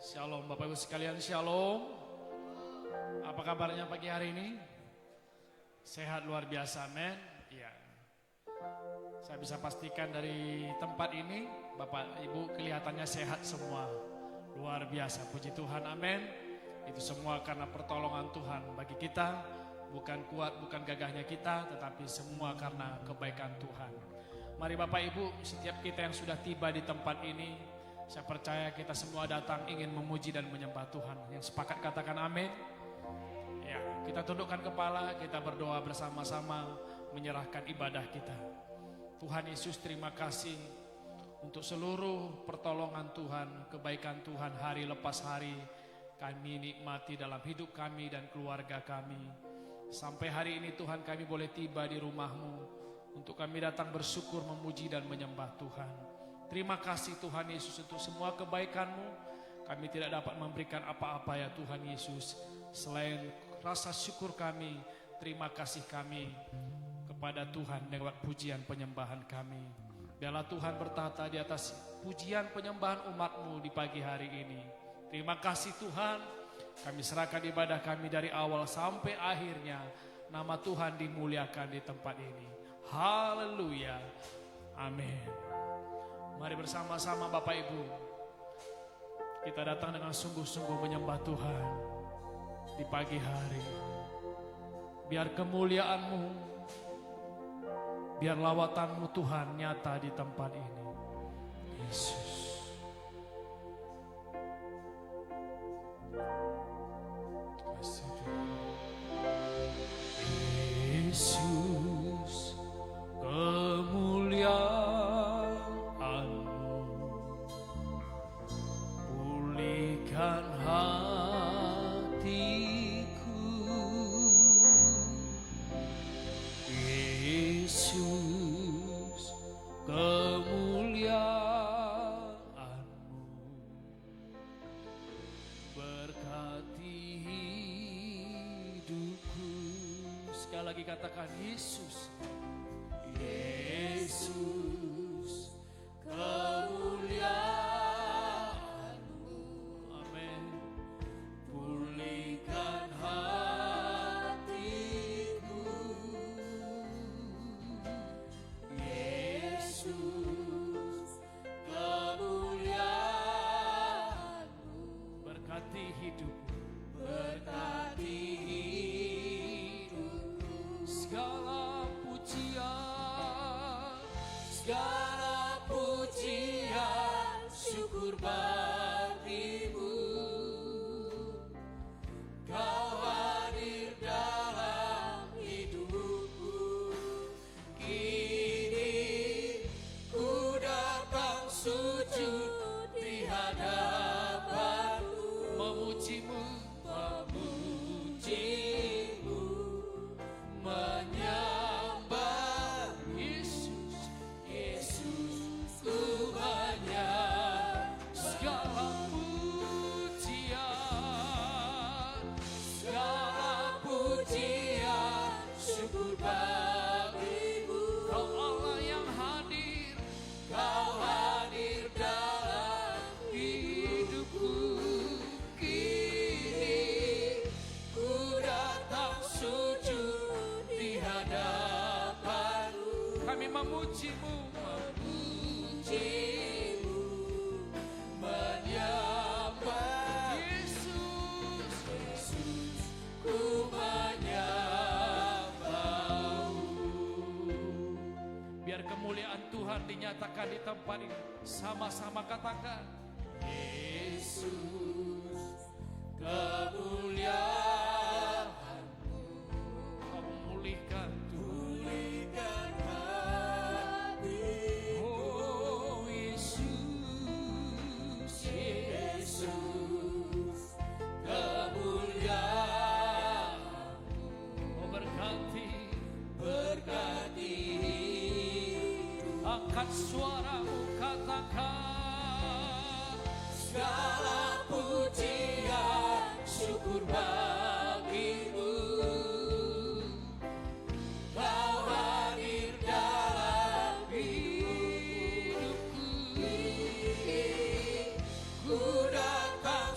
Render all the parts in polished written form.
Shalom Bapak Ibu sekalian, shalom. Apa kabarnya pagi hari ini? Sehat luar biasa, amin. Iya. Saya bisa pastikan dari tempat ini Bapak Ibu kelihatannya sehat semua. Luar biasa, puji Tuhan, amin. Itu semua karena pertolongan Tuhan bagi kita. Bukan kuat, bukan gagahnya kita, tetapi semua karena kebaikan Tuhan. Mari Bapak Ibu, setiap kita yang sudah tiba di tempat ini, saya percaya kita semua datang ingin memuji dan menyembah Tuhan. Yang sepakat katakan amin. Ya, kita tundukkan kepala, kita berdoa bersama-sama menyerahkan ibadah kita. Tuhan Yesus, terima kasih untuk seluruh pertolongan Tuhan, kebaikan Tuhan hari lepas hari kami nikmati dalam hidup kami dan keluarga kami. Sampai hari ini Tuhan kami boleh tiba di rumah-Mu untuk kami datang bersyukur, memuji dan menyembah Tuhan. Terima kasih Tuhan Yesus untuk semua kebaikan-Mu. Kami tidak dapat memberikan apa-apa ya Tuhan Yesus selain rasa syukur kami, terima kasih kami kepada Tuhan lewat pujian penyembahan kami. Biarlah Tuhan bertata di atas pujian penyembahan umat-Mu di pagi hari ini. Terima kasih Tuhan. Kami serahkan ibadah kami dari awal sampai akhirnya. Nama Tuhan dimuliakan di tempat ini. Haleluya. Amin. Mari bersama-sama Bapak Ibu, kita datang dengan sungguh-sungguh menyembah Tuhan di pagi hari. Biar kemuliaan-Mu, biar lawatan-Mu Tuhan nyata di tempat ini. Yesus. Yesus, kemuliaan-Mu pulihkan hatiku. Yesus, kemuliaan-Mu berkati hidupku. Sekali lagi katakan Yesus. Yesus, kemuliaan-Mu. Amin. Pulihkan hatiku. Yesus, kemuliaan-Mu. Berkati hidupku. Berkati hidupku. Segala pujian, syukur bagimu. Kau hadir dalam hidupku. Kini ku datang sujud di hadapan-Mu, memuji-Mu, menyembah Yesus. Yesus, ku menyembah. Segala pujian, syukur bagimu. Kau Allah yang hadir, Kau hadir dalam hidupku. Kini ku datang sujud di hadapan-Mu. Kami memuji-Mu, menyembah Yesus. Yesus, ku menyembah-Mu. Biar kemuliaan Tuhan dinyatakan di tempat ini. Sama-sama katakan Yesus, kemuliaan-Mu. Kau memulihkan hati. Oh Yesus, Yesus, kemuliaan-Mu. Oh berkati. Angkat suaramu, katakan segala pujian, syukur bagimu. Kau hadir dalam hidupku. Ku datang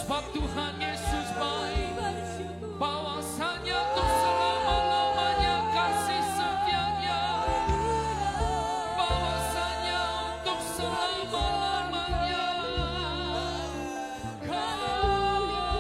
Sebab Tuhan Yesus baik, bahwasanya untuk selama-lamanya kasih setianya, bahwasanya untuk selama-lamanya kasih setianya.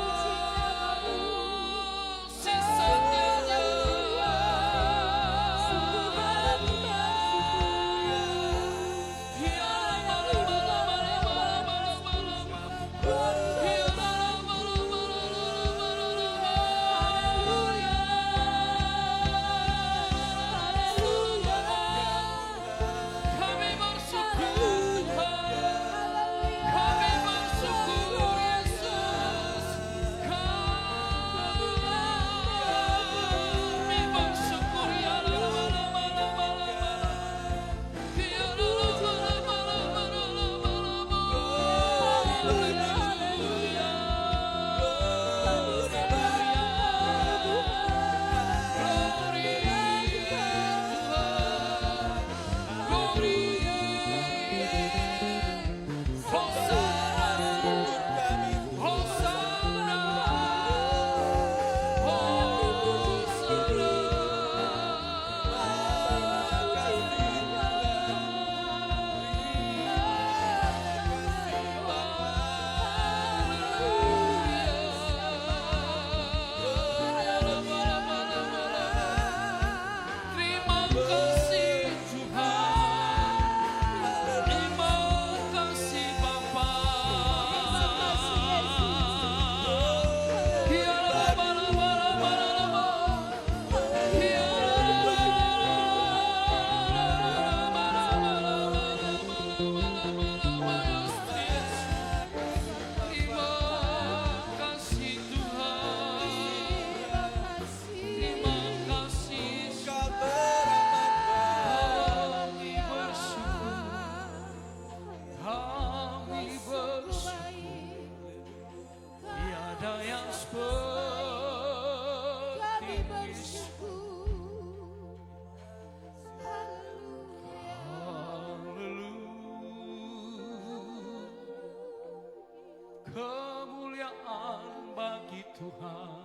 Kemuliaan bagi Tuhan.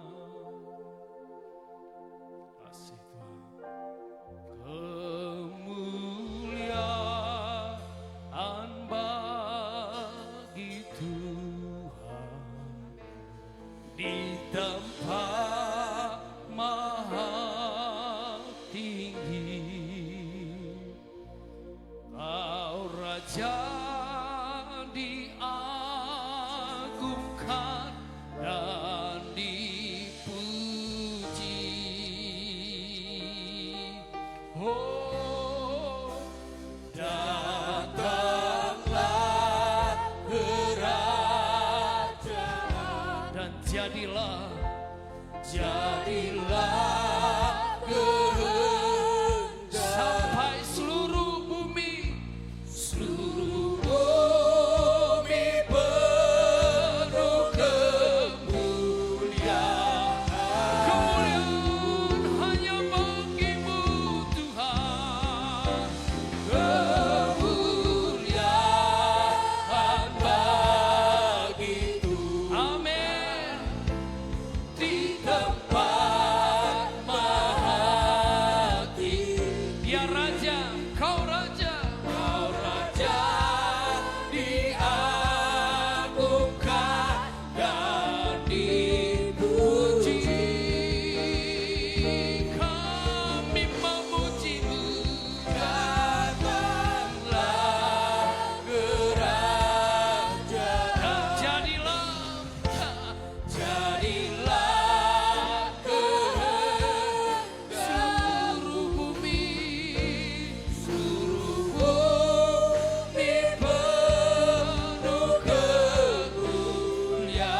Kasih Tuhan. Kemuliaan bagi Tuhan di tempat maha tinggi. Kau Raja diagungkan dan dipuji. Oh, datanglah kerajaan dan jadilah kehendak sampai seluruh bumi penuh kemuliaan. Kemuliaan hanya bagimu Tuhan. Kemuliaan bagi Tuhan. Amin. Di tempat maha tinggi. Ya Raja, Kau Raja, Kau Raja diagungkan dan dipuji. Kami memuji-Mu. Datanglah kerajaan dan jadilah kehendak seluruh bumi penuh kemuliaan.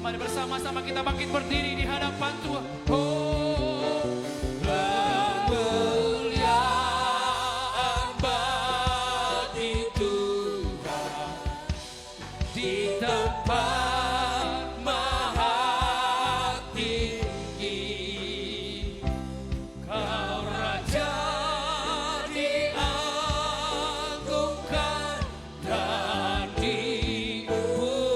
Mari bersama-sama kita bangkit berdiri di hadapan Tuhan. Oh, kemuliaan bagi Tuhan di tempat maha tinggi. Kau Raja diagungkan dan dipuji.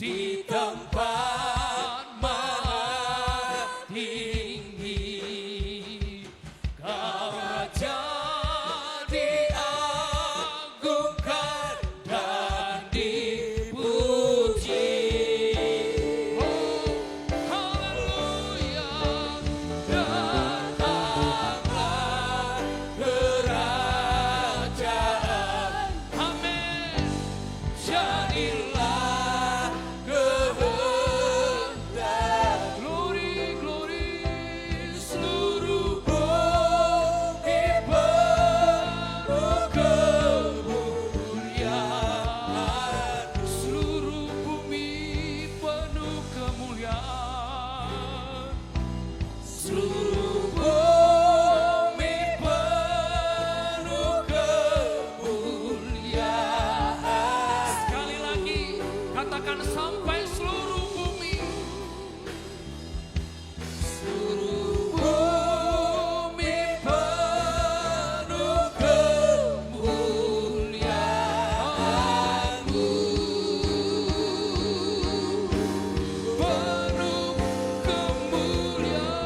di tempat maha tinggi. Kau Raja diagungkan dan dipuji. Oh, haleluya. Datanglah kerajaan, Amin. jadilah kehendak. Glory, glory. Seluruh bumi penuh kemuliaan. Seluruh bumi penuh kemuliaan. Seluruh bumi penuh kemuliaan. Sekali lagi katakan sampai seluruh bumi. Seluruh bumi penuh kemuliaan-Mu. Penuh kemuliaan.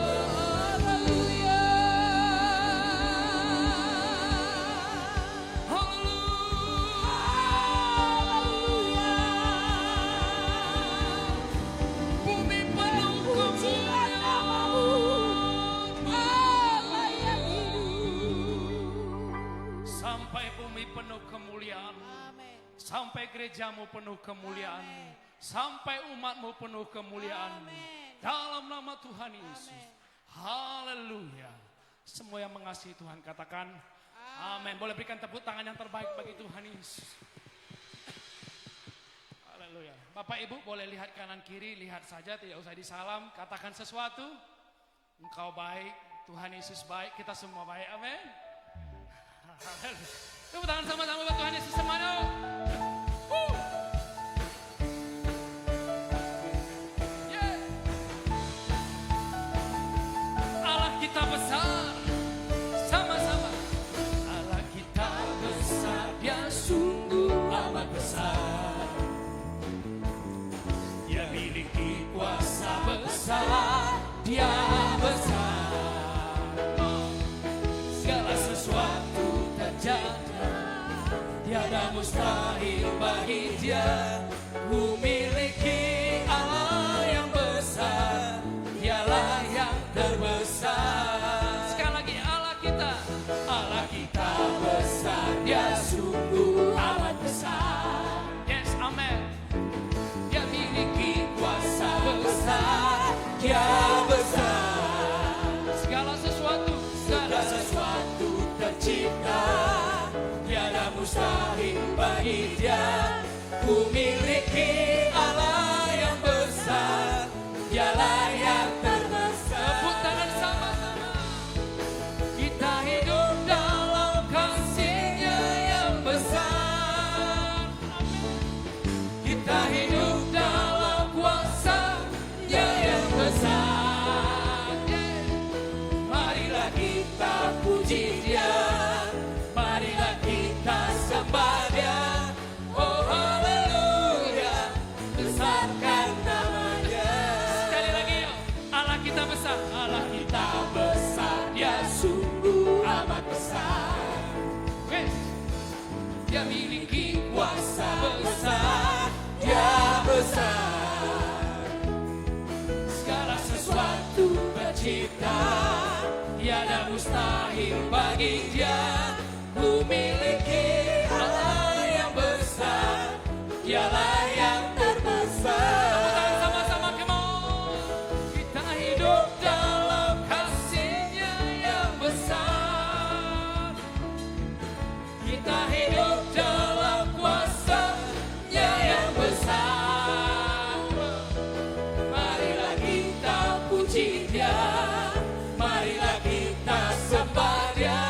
Haleluya. Bumi penuh kemuliaan. Sampai bumi penuh kemuliaan. Sampai gerejamu penuh kemuliaan. Sampai umatmu penuh kemuliaan. Dalam nama Tuhan Yesus. Haleluya. Semua yang mengasihi Tuhan katakan amin. Boleh berikan tepuk tangan yang terbaik bagi Tuhan Yesus. Haleluya. Bapak Ibu boleh lihat kanan kiri, lihat saja, tidak usah disalam. Katakan sesuatu. Engkau baik, Tuhan Yesus baik, kita semua baik. Amin. Haleluya. Tepuk tangan sama-sama buat Tuhan Yesus semuanya. Yeah. Allah kita besar. Sama-sama. Allah kita besar, Dia sungguh amat besar. Dia miliki kuasa besar, Dia besar. Segala sesuatu terjadi, tiada mustahil bagi Dia. Ku miliki Allah yang besar, Dialah yang terbesar. Sekali lagi Allah kita besar, Dia sungguh amat besar. Yes, amen. Dia miliki kuasa besar, Dia besar. segala sesuatu tercipta, tiada mustahil bagi Dia. Ku miliki Allah yang besar, Dialah yang terbesar. tepuk tangan sama-sama. Kita hidup dalam kasih-Nya yang besar. Kita hidup dalam kuasa-Nya yang besar. Marilah kita puji Dia, marilah kita sembah Dia. Oh haleluya, besarkan namanya. Sekali lagi yuk. Allah kita besar. Allah kita Besar, Dia sungguh amat besar. Yes. Dia miliki Kuasa besar, Dia besar. Segala sesuatu tercipta, tiada mustahil bagi Dia. Ku miliki Allah yang besar, Dialah yang terbesar. sama-sama, come on. Kita hidup dalam kasih-Nya yang besar. Kita hidup dalam kuasa-Nya yang besar. Marilah kita puji Dia, marilah kita sembah Dia.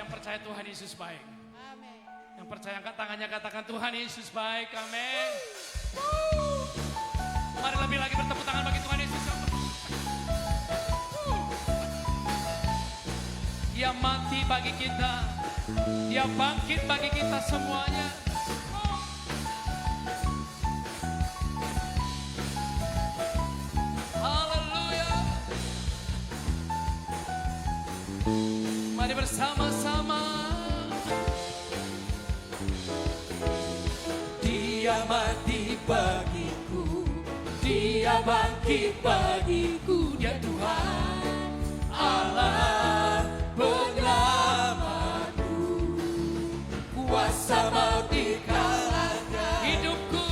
yang percaya Tuhan Yesus baik? Amin. Yang percaya angkat tangannya katakan Tuhan Yesus baik. Amin. Mari lebih lagi bertepuk tangan bagi Tuhan Yesus. Dia mati bagi kita. Dia bangkit bagi kita semuanya. Haleluya. Mari bersama-sama. Dia mati bagiku, Dia bangkit bagiku, Dia Tuhan Allah penyelamatku. Kuasa maut dikalahkan, hidupku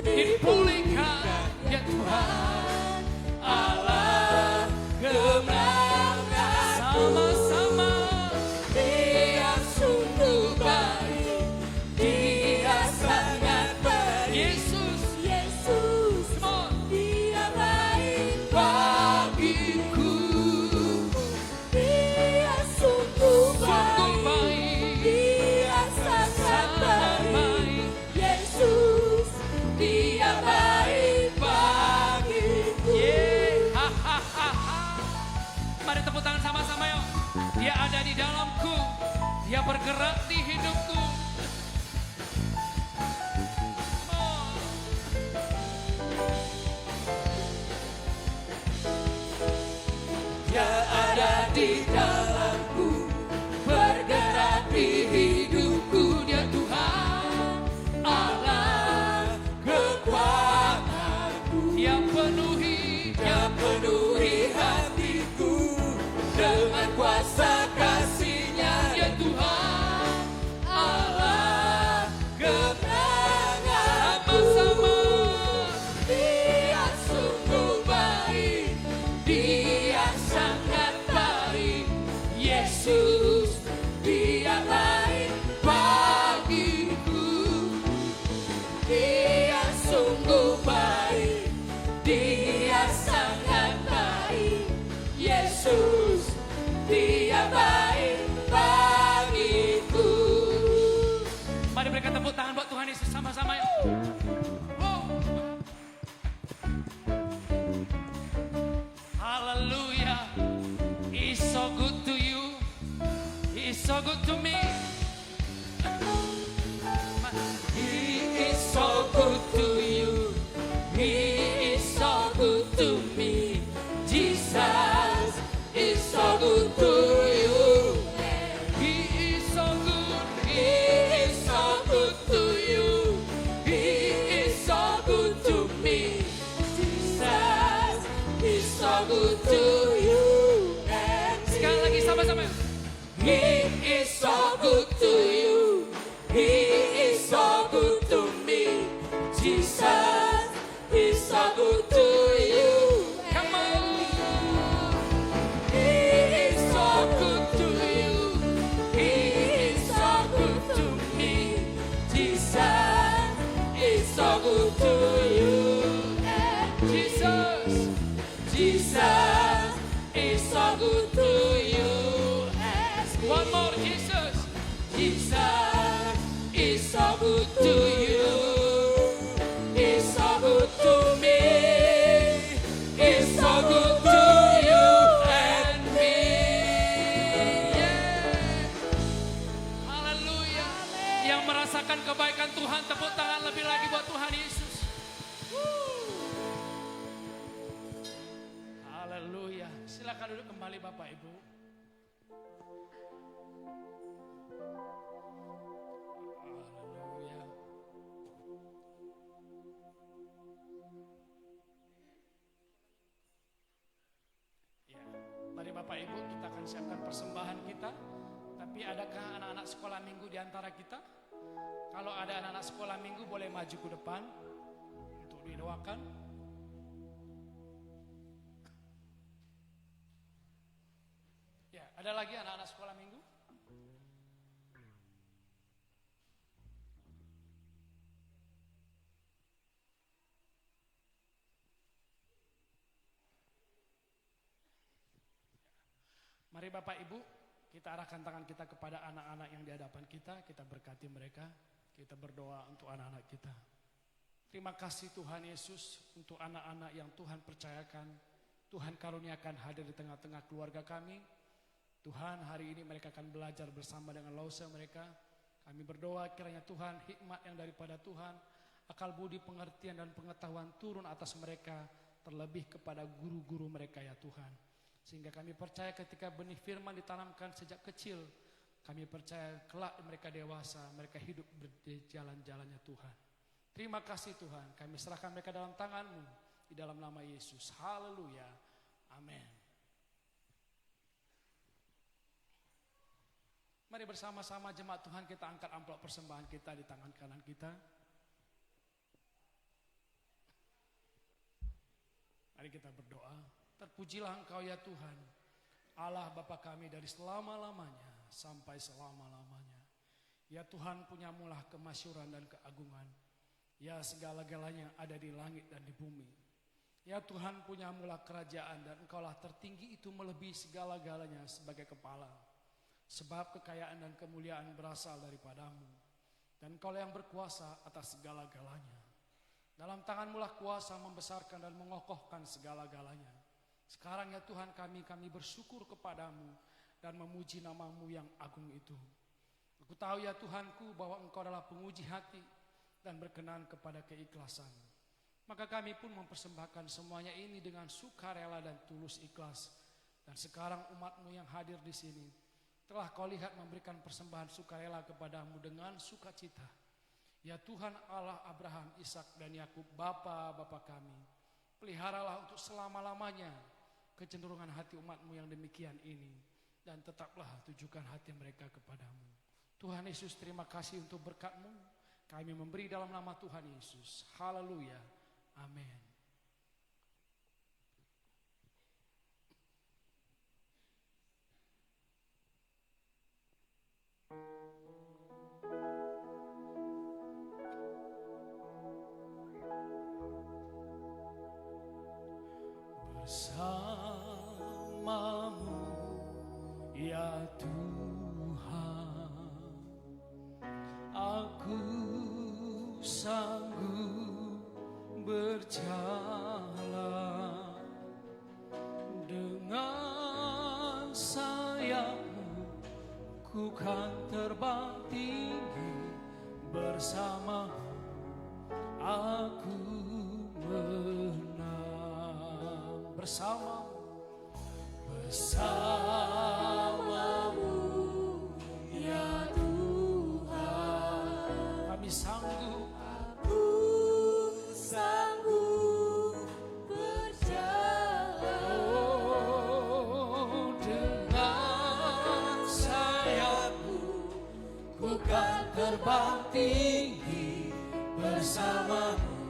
dipulihkan, Dia Tuhan Allah kemenanganku. Sama-sama. Dia sungguh baik, Dia sangat baik. Yesus. Yesus, Come on. Dia baik bagiku. Dia sungguh Sungguh baik, baik. Dia sangat baik. Yesus, Dia baik bagiku. Yeah. Ha, ha, ha, ha. Mari tepuk tangan sama-sama yuk. Dia ada di dalamku. Dia bergerak di hidupku. Come on. Dia ada di dalamku, bergerak di hidupku. Dia Tuhan Allah kekuatanku. Dia penuhi. Dia penuhi hatiku dengan kuasa kasih-Nya. Dia Tuhan Allah kemenanganku. Sama-sama. Dia sungguh baik, Dia sangat baik. Yesus, Dia baik bagiku. Dia sungguh baik, Dia sangat baik. Yesus, Dia baik bagiku. Mari berikan tepuk tangan buat Tuhan Yesus sama-sama yuk. Wow. Hallelujah. He's so good to you. He's so good to me. He is so good to you. He is so good to me. Jesus is so good to you. He is so good. He is so good to you. He is so good to me. Jesus is so good to you. Sekali lagi sama-sama yuk. He is so good to you. He is so good to me. Jesus is so good to you. Come on. He is so good to you. He is so good to me. Jesus is so good to you. Jesus. Jesus is so good to you. One more, Jesus. Jesus is so good to you. He's so good to me. He's so good to you and me. Yeah. Haleluya. Yang merasakan kebaikan Tuhan, tepuk tangan lebih lagi buat Tuhan Yesus. Haleluya. Silakan duduk kembali Bapak Ibu. Haleluya. Ya, mari Bapak Ibu kita akan siapkan persembahan kita. Tapi adakah anak-anak sekolah minggu di antara kita? Kalau ada anak-anak sekolah minggu boleh maju ke depan untuk didoakan. Ya, ada lagi anak-anak sekolah minggu? Mari Bapak Ibu, kita arahkan tangan kita kepada anak-anak yang di hadapan kita berkati mereka, kita berdoa untuk anak-anak kita. Terima kasih Tuhan Yesus untuk anak-anak yang Tuhan percayakan, Tuhan karuniakan hadir di tengah-tengah keluarga kami. Tuhan, hari ini mereka akan belajar bersama dengan lausa mereka. Kami berdoa kiranya Tuhan, hikmat yang daripada Tuhan, akal budi, pengertian dan pengetahuan turun atas mereka, terlebih kepada guru-guru mereka ya Tuhan. Sehingga kami percaya ketika benih firman ditanamkan sejak kecil, kami percaya kelak mereka dewasa, mereka hidup di jalan-jalannya Tuhan. Terima kasih Tuhan, kami serahkan mereka dalam tangan-Mu, di dalam nama Yesus. Haleluya. Amin. Mari bersama-sama jemaat Tuhan kita angkat amplop persembahan kita di tangan kanan kita. Mari kita berdoa. Terpujilah Engkau ya Tuhan, Allah Bapa kami dari selama-lamanya sampai selama-lamanya. Ya Tuhan, punyamulah kemasyuran dan keagungan. Ya segala-galanya ada di langit dan di bumi. Ya Tuhan, punyamulah kerajaan dan Engkaulah tertinggi itu melebihi segala-galanya sebagai kepala. Sebab kekayaan dan kemuliaan berasal daripada-Mu. Dan Engkaulah yang berkuasa atas segala-galanya. Dalam tangan-Mu lah kuasa membesarkan dan mengokohkan segala-galanya. Sekarang ya Tuhan, kami bersyukur kepada-Mu dan memuji nama-Mu yang agung itu. Aku tahu ya Tuhanku bahwa Engkau adalah penguji hati dan berkenan kepada keikhlasan. Maka kami pun mempersembahkan semuanya ini dengan sukarela dan tulus ikhlas. Dan sekarang umat-Mu yang hadir di sini telah Kau lihat memberikan persembahan sukarela kepada-Mu dengan sukacita. Ya Tuhan Allah Abraham, Ishak dan Yakub, Bapa kami, peliharalah untuk selama-lamanya kecenderungan hati umat-Mu yang demikian ini, dan tetaplah tujukan hati mereka kepada-Mu. Tuhan Yesus, terima kasih untuk berkat-Mu. Kami memberi dalam nama Tuhan Yesus. Haleluya. Amin. Bersama-Mu ya Tuhan, aku sanggup berjalan. Dengan sayap-Mu ku kan terbang tinggi, bersama-Mu aku menang. Bersama-Mu ya Tuhan, kami sanggup, Aku sanggup berjalan. oh, dengan sayap-Mu ku kan terbang tinggi, bersama-Mu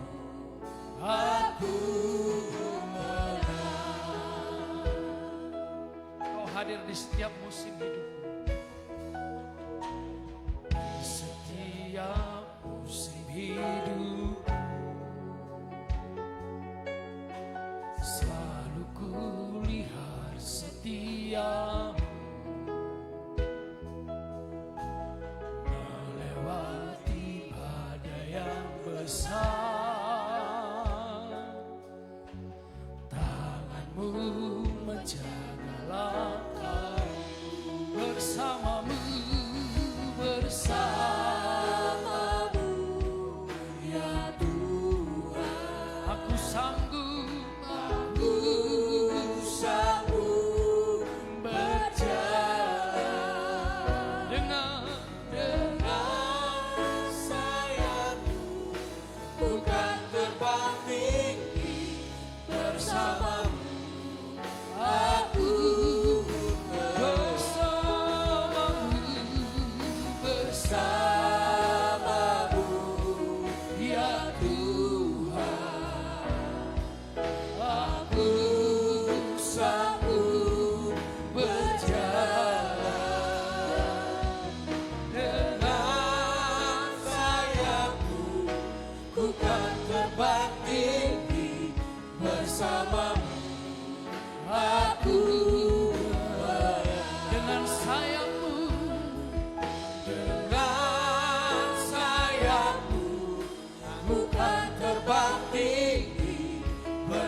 aku menang. Kau hadir di setiap musim hidupku, di setiap musim hidup, selalu kulihat setia, melewati badai yang besar. Tangan-Mu menjaga langkah, bersama-Mu, Bersama-Mu ya Tuhan, aku sanggup, aku sanggup berjalan. dengan sayap-Mu bukan terbang tinggi, bersama-Mu aku bersama-Mu ya Tuhan, aku sanggup berjalan. Dengan sayap-Mu ku kan terbang tinggi, bersama-Mu aku dengan sayap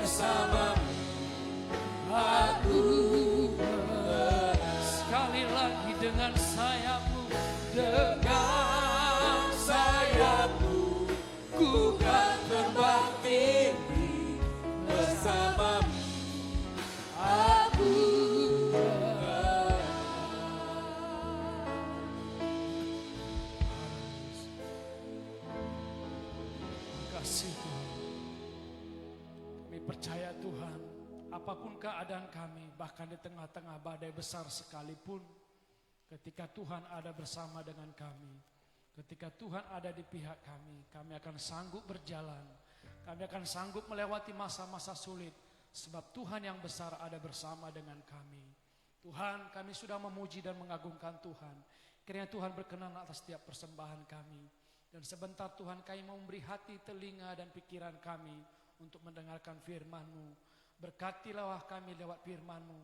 bersamamu. Aku Sekali lagi dengan sayapmu, dengan sayapmu ku kan terbang tinggi bersamamu. Aku kasih Tuhan. Kami percaya Tuhan, apapun keadaan kami, bahkan di tengah-tengah badai besar sekalipun, ketika Tuhan ada bersama dengan kami, ketika Tuhan ada di pihak kami, kami akan sanggup berjalan, kami akan sanggup melewati masa-masa sulit, sebab Tuhan yang besar ada bersama dengan kami. Tuhan, kami sudah memuji dan mengagungkan Tuhan. Kiranya Tuhan berkenan atas setiap persembahan kami. Dan sebentar Tuhan, kami mau memberi hati, telinga dan pikiran kami untuk mendengarkan firman-Mu. Berkatilah kami lewat firman-Mu.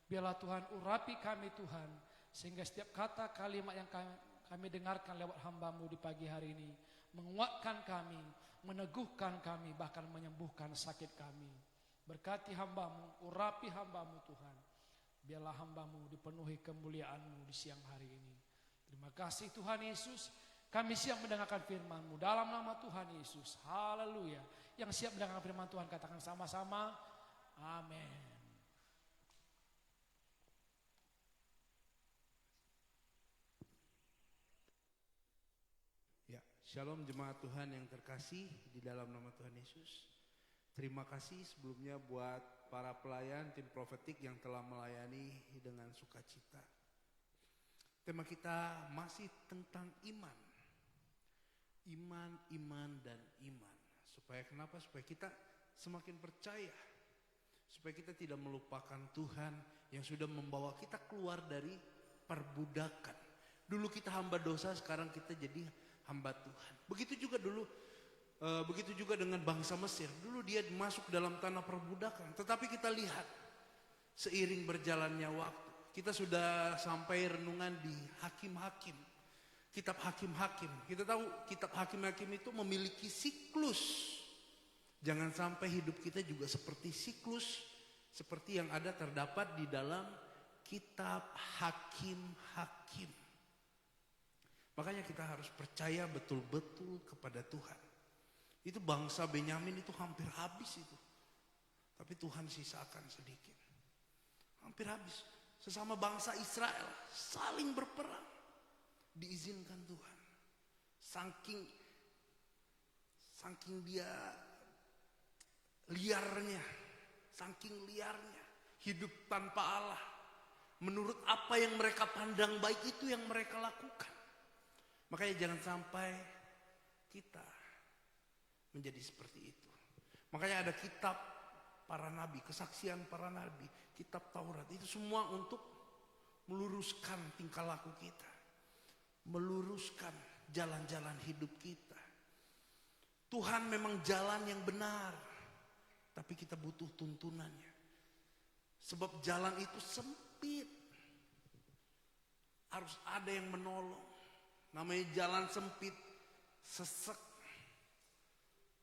Biarlah Tuhan urapi kami Tuhan, sehingga setiap kata kalimat yang kami dengarkan lewat hamba-Mu di pagi hari ini menguatkan kami, meneguhkan kami, bahkan menyembuhkan sakit kami. Berkati hamba-Mu, urapi hamba-Mu Tuhan. Biarlah hamba-Mu dipenuhi kemuliaan-Mu di siang hari ini. Terima kasih Tuhan Yesus. Kami siap mendengarkan firman-Mu dalam nama Tuhan Yesus. Haleluya. Yang siap mendengarkan firman Tuhan katakan sama-sama. Amin. Ya, shalom jemaat Tuhan yang terkasih di dalam nama Tuhan Yesus. Terima kasih sebelumnya buat para pelayan tim profetik yang telah melayani dengan sukacita. Tema kita masih tentang iman. Iman, dan iman. Supaya kenapa? Supaya kita semakin percaya. Supaya kita tidak melupakan Tuhan yang sudah membawa kita keluar dari perbudakan. Dulu kita hamba dosa, sekarang kita jadi hamba Tuhan. Begitu juga dengan bangsa Mesir. Dulu dia masuk dalam tanah perbudakan. Tetapi kita lihat seiring berjalannya waktu. Kita sudah sampai renungan di Hakim-Hakim. Kitab Hakim-Hakim. Kita tahu kitab Hakim-Hakim itu memiliki siklus. Jangan sampai hidup kita juga seperti siklus. Seperti yang ada terdapat di dalam kitab Hakim-Hakim. Makanya kita harus percaya betul-betul kepada Tuhan. Itu bangsa Benyamin itu hampir habis itu. Tapi Tuhan sisakan sedikit. Hampir habis. Sesama bangsa Israel saling berperang. Diizinkan Tuhan. Saking dia liarnya. Saking liarnya. Hidup tanpa Allah. Menurut apa yang mereka pandang baik itu yang mereka lakukan. Makanya jangan sampai kita menjadi seperti itu. Makanya ada kitab para nabi, kesaksian para nabi, kitab Taurat. Itu semua untuk meluruskan tingkah laku kita. Meluruskan jalan-jalan hidup kita. Tuhan memang jalan yang benar. Tapi kita butuh tuntunannya. Sebab jalan itu sempit. Harus ada yang menolong. Namanya jalan sempit, sesek.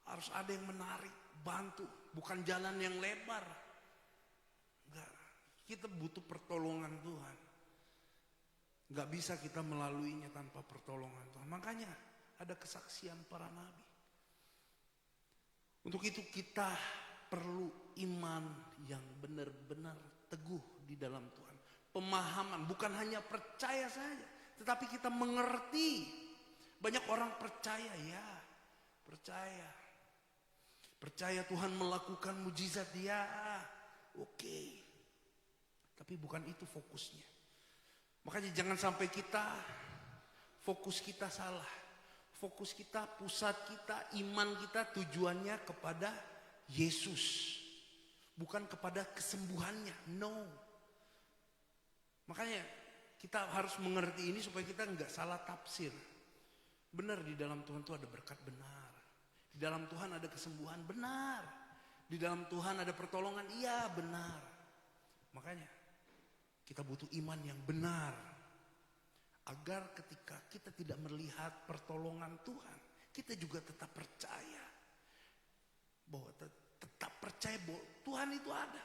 Harus ada yang menarik, bantu. Bukan jalan yang lebar. Enggak. Kita butuh pertolongan Tuhan. Enggak bisa kita melaluinya tanpa pertolongan Tuhan. Makanya ada kesaksian para nabi. Untuk itu kita perlu iman yang benar-benar teguh di dalam Tuhan. Pemahaman, bukan hanya percaya saja. Tetapi kita mengerti. Banyak orang percaya, ya. Percaya. Percaya Tuhan melakukan mujizat, ya. Oke. Tapi bukan itu fokusnya. Makanya jangan sampai fokus kita salah. Fokus kita, pusat kita, iman kita tujuannya kepada Yesus. Bukan kepada kesembuhannya. No. Makanya kita harus mengerti ini supaya kita enggak salah tafsir. Benar, di dalam Tuhan itu ada berkat benar. Di dalam Tuhan ada kesembuhan benar. Di dalam Tuhan ada pertolongan, iya benar. Makanya kita butuh iman yang benar. Agar ketika kita tidak melihat pertolongan Tuhan, kita juga tetap percaya. Bahwa tetap percaya bahwa Tuhan itu ada.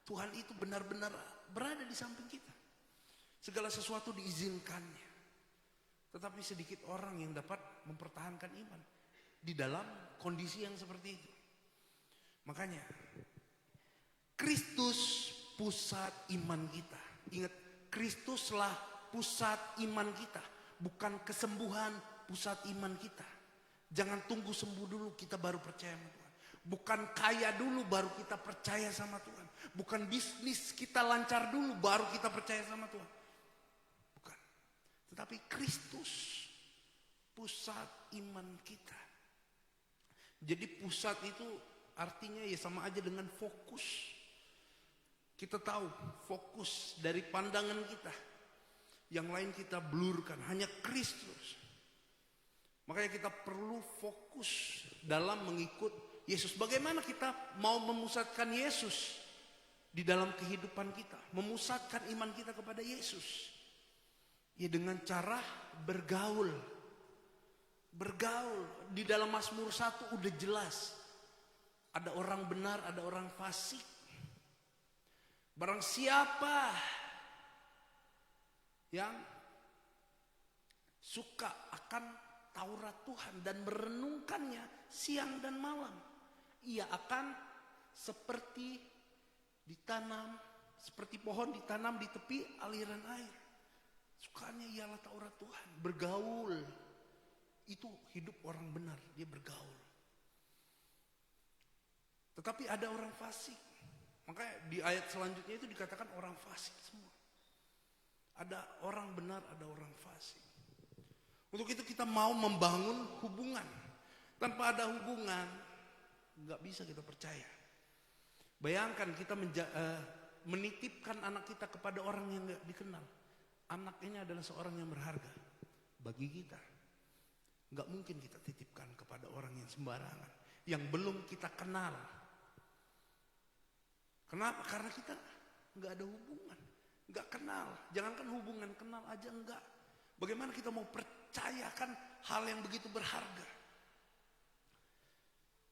Tuhan itu benar-benar berada di samping kita. Segala sesuatu diizinkannya. Tetapi sedikit orang yang dapat mempertahankan iman di dalam kondisi yang seperti itu. Makanya Kristus pusat iman kita. Ingat, Kristuslah pusat iman kita, bukan kesembuhan pusat iman kita. Jangan tunggu sembuh dulu kita baru percaya sama Tuhan. Bukan kaya dulu baru kita percaya sama Tuhan. Bukan bisnis kita lancar dulu baru kita percaya sama Tuhan. Bukan. Tetapi Kristus pusat iman kita. Jadi pusat itu artinya ya sama aja dengan fokus. Kita tahu fokus dari pandangan kita. Yang lain kita blurkan, hanya Kristus. Makanya kita perlu fokus dalam mengikut Yesus. Bagaimana kita mau memusatkan Yesus di dalam kehidupan kita? Memusatkan iman kita kepada Yesus. Ya dengan cara bergaul. Bergaul. Di dalam Mazmur 1 udah jelas. Ada orang benar, ada orang fasik. Barang siapa yang suka akan Taurat Tuhan dan merenungkannya siang dan malam, ia akan seperti ditanam, seperti pohon ditanam di tepi aliran air. Sukanya ialah Taurat Tuhan, bergaul. Itu hidup orang benar, dia bergaul. Tetapi ada orang fasik. Makanya di ayat selanjutnya itu dikatakan orang fasik semua. Ada orang benar, ada orang fasik. Untuk itu kita mau membangun hubungan. Tanpa ada hubungan, nggak bisa kita percaya. Bayangkan kita menitipkan anak kita kepada orang yang nggak dikenal. Anak ini adalah seorang yang berharga bagi kita. Nggak mungkin kita titipkan kepada orang yang sembarangan, yang belum kita kenal. Kenapa? Karena kita nggak ada hubungan, nggak kenal. Jangankan hubungan, kenal aja enggak. Bagaimana kita mau percayakan hal yang begitu berharga?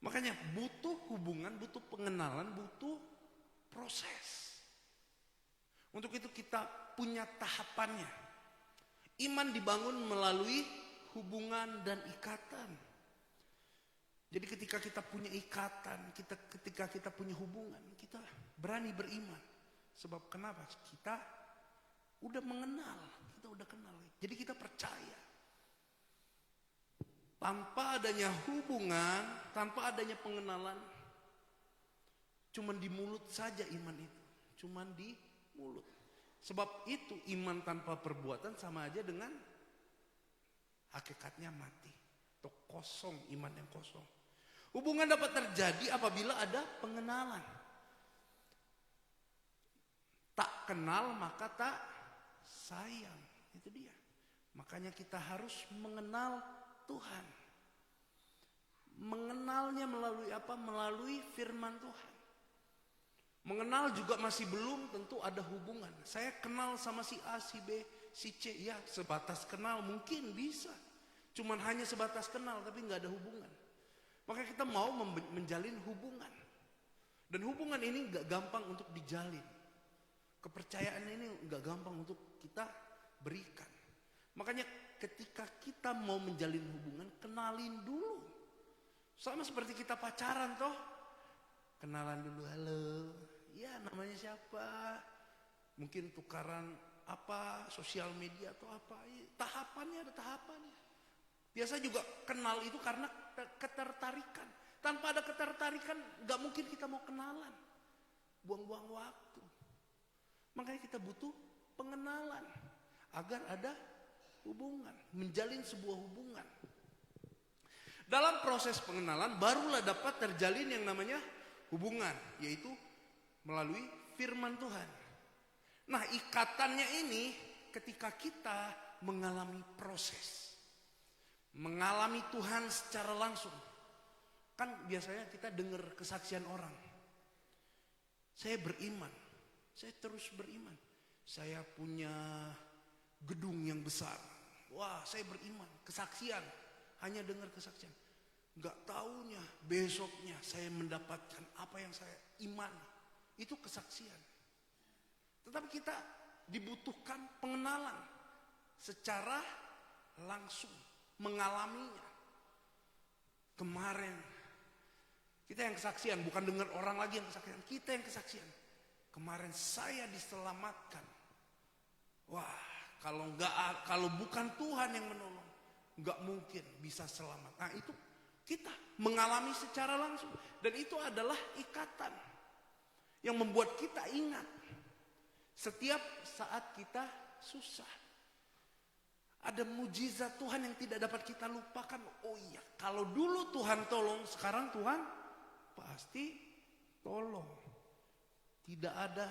Makanya butuh hubungan, butuh pengenalan, butuh proses. Untuk itu kita punya tahapannya. Iman dibangun melalui hubungan dan ikatan. Jadi ketika kita punya ikatan, ketika kita punya hubungan, kita berani beriman. Sebab kenapa? Kita udah mengenal, kita udah kenal. Jadi kita percaya. Tanpa adanya hubungan, tanpa adanya pengenalan, cuman di mulut saja iman itu. Cuman di mulut. Sebab itu iman tanpa perbuatan sama aja dengan hakikatnya mati. Atau kosong, iman yang kosong. Hubungan dapat terjadi apabila ada pengenalan. Tak kenal maka tak sayang. Itu dia. Makanya kita harus mengenal Tuhan. Mengenalnya melalui apa? Melalui firman Tuhan. Mengenal juga masih belum tentu ada hubungan. Saya kenal sama si A, si B, si C. Ya sebatas kenal mungkin bisa. Cuman hanya sebatas kenal tapi nggak ada hubungan. Maka kita mau menjalin hubungan. Dan hubungan ini gak gampang untuk dijalin. Kepercayaan ini gak gampang untuk kita berikan. Makanya ketika kita mau menjalin hubungan, kenalin dulu. Sama seperti kita pacaran toh. Kenalan dulu, halo. Ya namanya siapa. Mungkin tukaran apa, sosial media atau apa. Tahapannya ada tahapannya. Biasa juga kenal itu karena ketertarikan. Tanpa ada ketertarikan gak mungkin kita mau kenalan. Buang-buang waktu. Makanya kita butuh pengenalan. Agar ada hubungan. Menjalin sebuah hubungan. Dalam proses pengenalan barulah dapat terjalin yang namanya hubungan. Yaitu melalui firman Tuhan. Nah ikatannya ini ketika kita mengalami proses. Mengalami Tuhan secara langsung. Kan biasanya kita dengar kesaksian orang. Saya beriman. Saya terus beriman. Saya punya gedung yang besar. Wah saya beriman. Kesaksian. Hanya dengar kesaksian. Gak taunya besoknya saya mendapatkan apa yang saya imani. Itu kesaksian. Tetapi kita dibutuhkan pengenalan secara langsung, mengalaminya. Kemarin kita yang kesaksian, bukan dengar orang lagi yang kesaksian, kita yang kesaksian. Kemarin saya diselamatkan. Wah, kalau bukan Tuhan yang menolong, nggak mungkin bisa selamat. Nah, itu kita mengalami secara langsung, dan itu adalah ikatan yang membuat kita ingat setiap saat kita susah. Ada mujizat Tuhan yang tidak dapat kita lupakan. Oh iya, kalau dulu Tuhan tolong, sekarang Tuhan pasti tolong. Tidak ada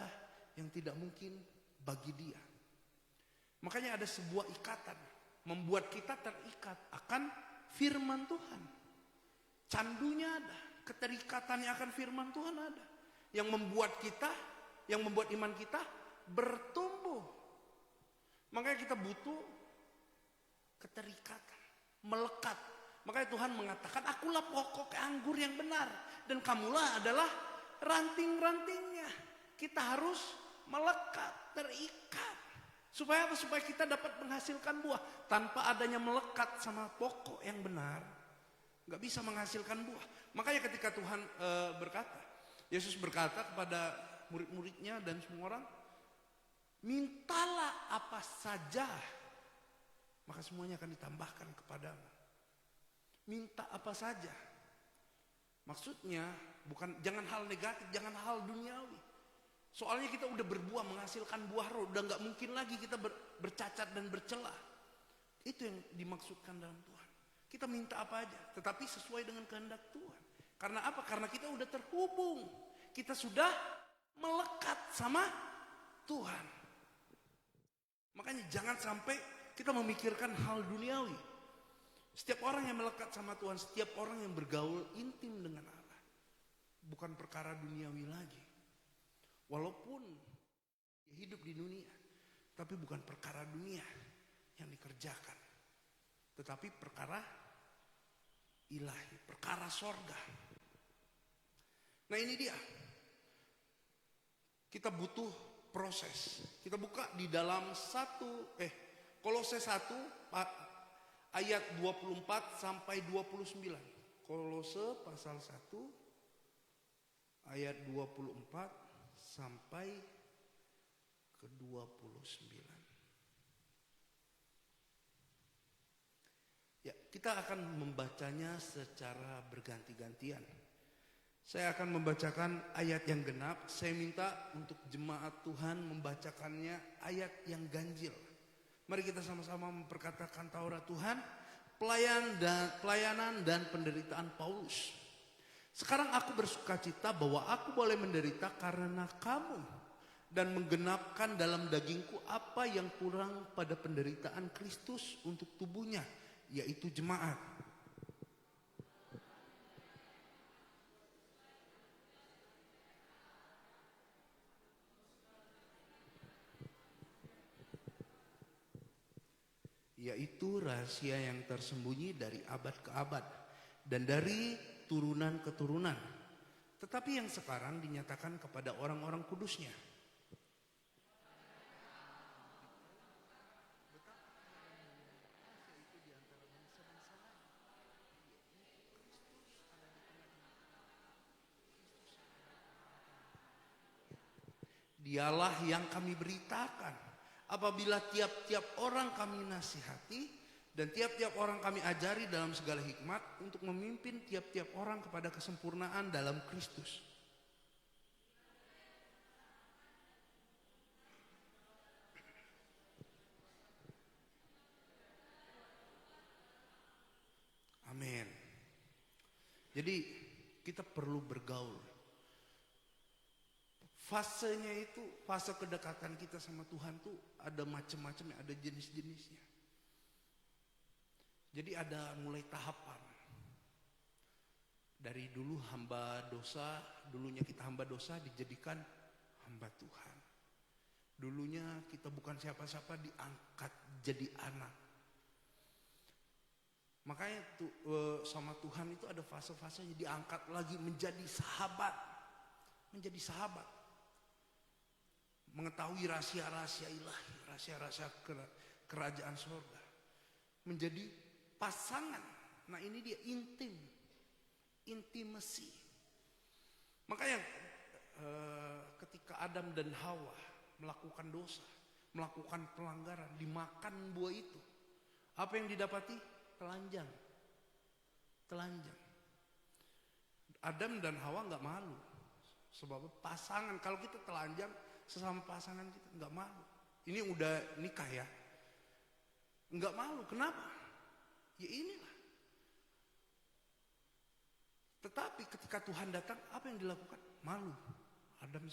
yang tidak mungkin bagi Dia. Makanya ada sebuah ikatan membuat kita terikat akan firman Tuhan. Candunya ada, keterikatannya akan firman Tuhan ada. Yang membuat kita, yang membuat iman kita bertumbuh. Makanya kita butuh keterikatan, melekat. Makanya Tuhan mengatakan, akulah pokok anggur yang benar, dan kamulah adalah ranting-rantingnya. Kita harus melekat, terikat. Supaya apa? Supaya kita dapat menghasilkan buah. Tanpa adanya melekat sama pokok yang benar, gak bisa menghasilkan buah. Makanya ketika Tuhan berkata, Yesus berkata kepada murid-muridnya dan semua orang, mintalah apa saja, maka semuanya akan ditambahkan kepadamu. Minta apa saja. Maksudnya bukan, jangan hal negatif, jangan hal duniawi. Soalnya kita udah berbuah, menghasilkan buah roh, udah gak mungkin lagi kita bercacat dan bercelah. Itu yang dimaksudkan dalam Tuhan. Kita minta apa aja, tetapi sesuai dengan kehendak Tuhan. Karena apa? Karena kita udah terhubung. Kita sudah melekat sama Tuhan. Makanya jangan sampai kita memikirkan hal duniawi. Setiap orang yang melekat sama Tuhan, setiap orang yang bergaul intim dengan Allah, bukan perkara duniawi lagi. Walaupun hidup di dunia, tapi bukan perkara dunia yang dikerjakan, tetapi perkara ilahi, perkara sorga. Nah, ini dia. Kita butuh proses. Kita buka di dalam Kolose 1 ayat 24 sampai 29. Kolose pasal 1 ayat 24 sampai ke 29. Ya, kita akan membacanya secara berganti-gantian. Saya akan membacakan ayat yang genap. Saya minta untuk jemaat Tuhan membacakannya ayat yang ganjil. Mari kita sama-sama memperkatakan Taurat Tuhan, pelayanan dan penderitaan Paulus. Sekarang aku bersukacita bahwa aku boleh menderita karena kamu, dan menggenapkan dalam dagingku apa yang kurang pada penderitaan Kristus untuk tubuhnya, yaitu jemaat. Yaitu rahasia yang tersembunyi dari abad ke abad dan dari turunan ke turunan, tetapi yang sekarang dinyatakan kepada orang-orang kudusnya. Dialah yang kami beritakan. Apabila tiap-tiap orang kami nasihati dan tiap-tiap orang kami ajari dalam segala hikmat untuk memimpin tiap-tiap orang kepada kesempurnaan dalam Kristus. Amin. Jadi kita perlu bergaul. Fasenya itu, fase kedekatan kita sama Tuhan tuh ada macam-macam, ada jenis-jenisnya. Jadi ada mulai tahapan. Dari dulu hamba dosa, dulunya kita hamba dosa dijadikan hamba Tuhan. Dulunya kita bukan siapa-siapa diangkat jadi anak. Makanya sama Tuhan itu ada fase-fasenya, diangkat lagi menjadi sahabat. Menjadi sahabat. Mengetahui rahasia-rahasia ilahi, rahasia-rahasia kerajaan surga. Menjadi pasangan. Nah ini dia intimacy. Makanya ketika Adam dan Hawa melakukan dosa, melakukan pelanggaran, dimakan buah itu, apa yang didapati? Telanjang. Adam dan Hawa nggak malu, sebab pasangan. Kalau kita telanjang sesama pasangan kita nggak malu. Ini udah nikah ya, nggak malu. Kenapa? Ya inilah. Tetapi ketika Tuhan datang, apa yang dilakukan? Malu. Adam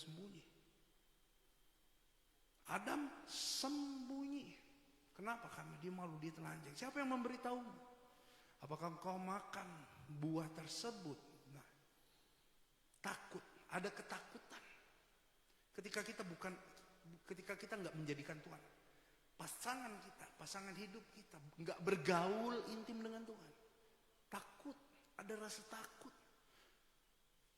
sembunyi. Kenapa? Karena dia malu, dia telanjang. Siapa yang memberitahu? Apakah engkau makan buah tersebut? Nah, takut, ada ketakutan. Ketika kita nggak menjadikan Tuhan pasangan hidup kita, nggak bergaul intim dengan Tuhan, takut, ada rasa takut.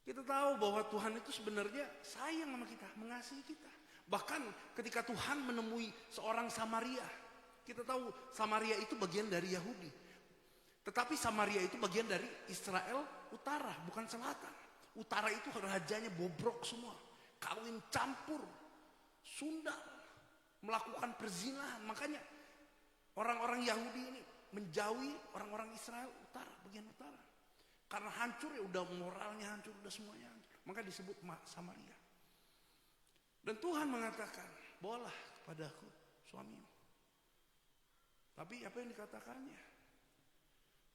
Kita tahu bahwa Tuhan itu sebenarnya sayang sama kita, mengasihi kita. Bahkan ketika Tuhan menemui seorang Samaria, kita tahu Samaria itu bagian dari Yahudi. Tetapi Samaria itu bagian dari Israel utara, bukan selatan. Utara itu rajanya bobrok semua. Kawin campur, sundal, melakukan perzinahan. Makanya orang-orang Yahudi ini menjauhi orang-orang Israel utara, bagian utara. Karena hancur ya, udah moralnya hancur, udah semuanya hancur. Maka disebut Samaria. Dan Tuhan mengatakan, bawalah kepadaku suamimu. Tapi apa yang dikatakannya?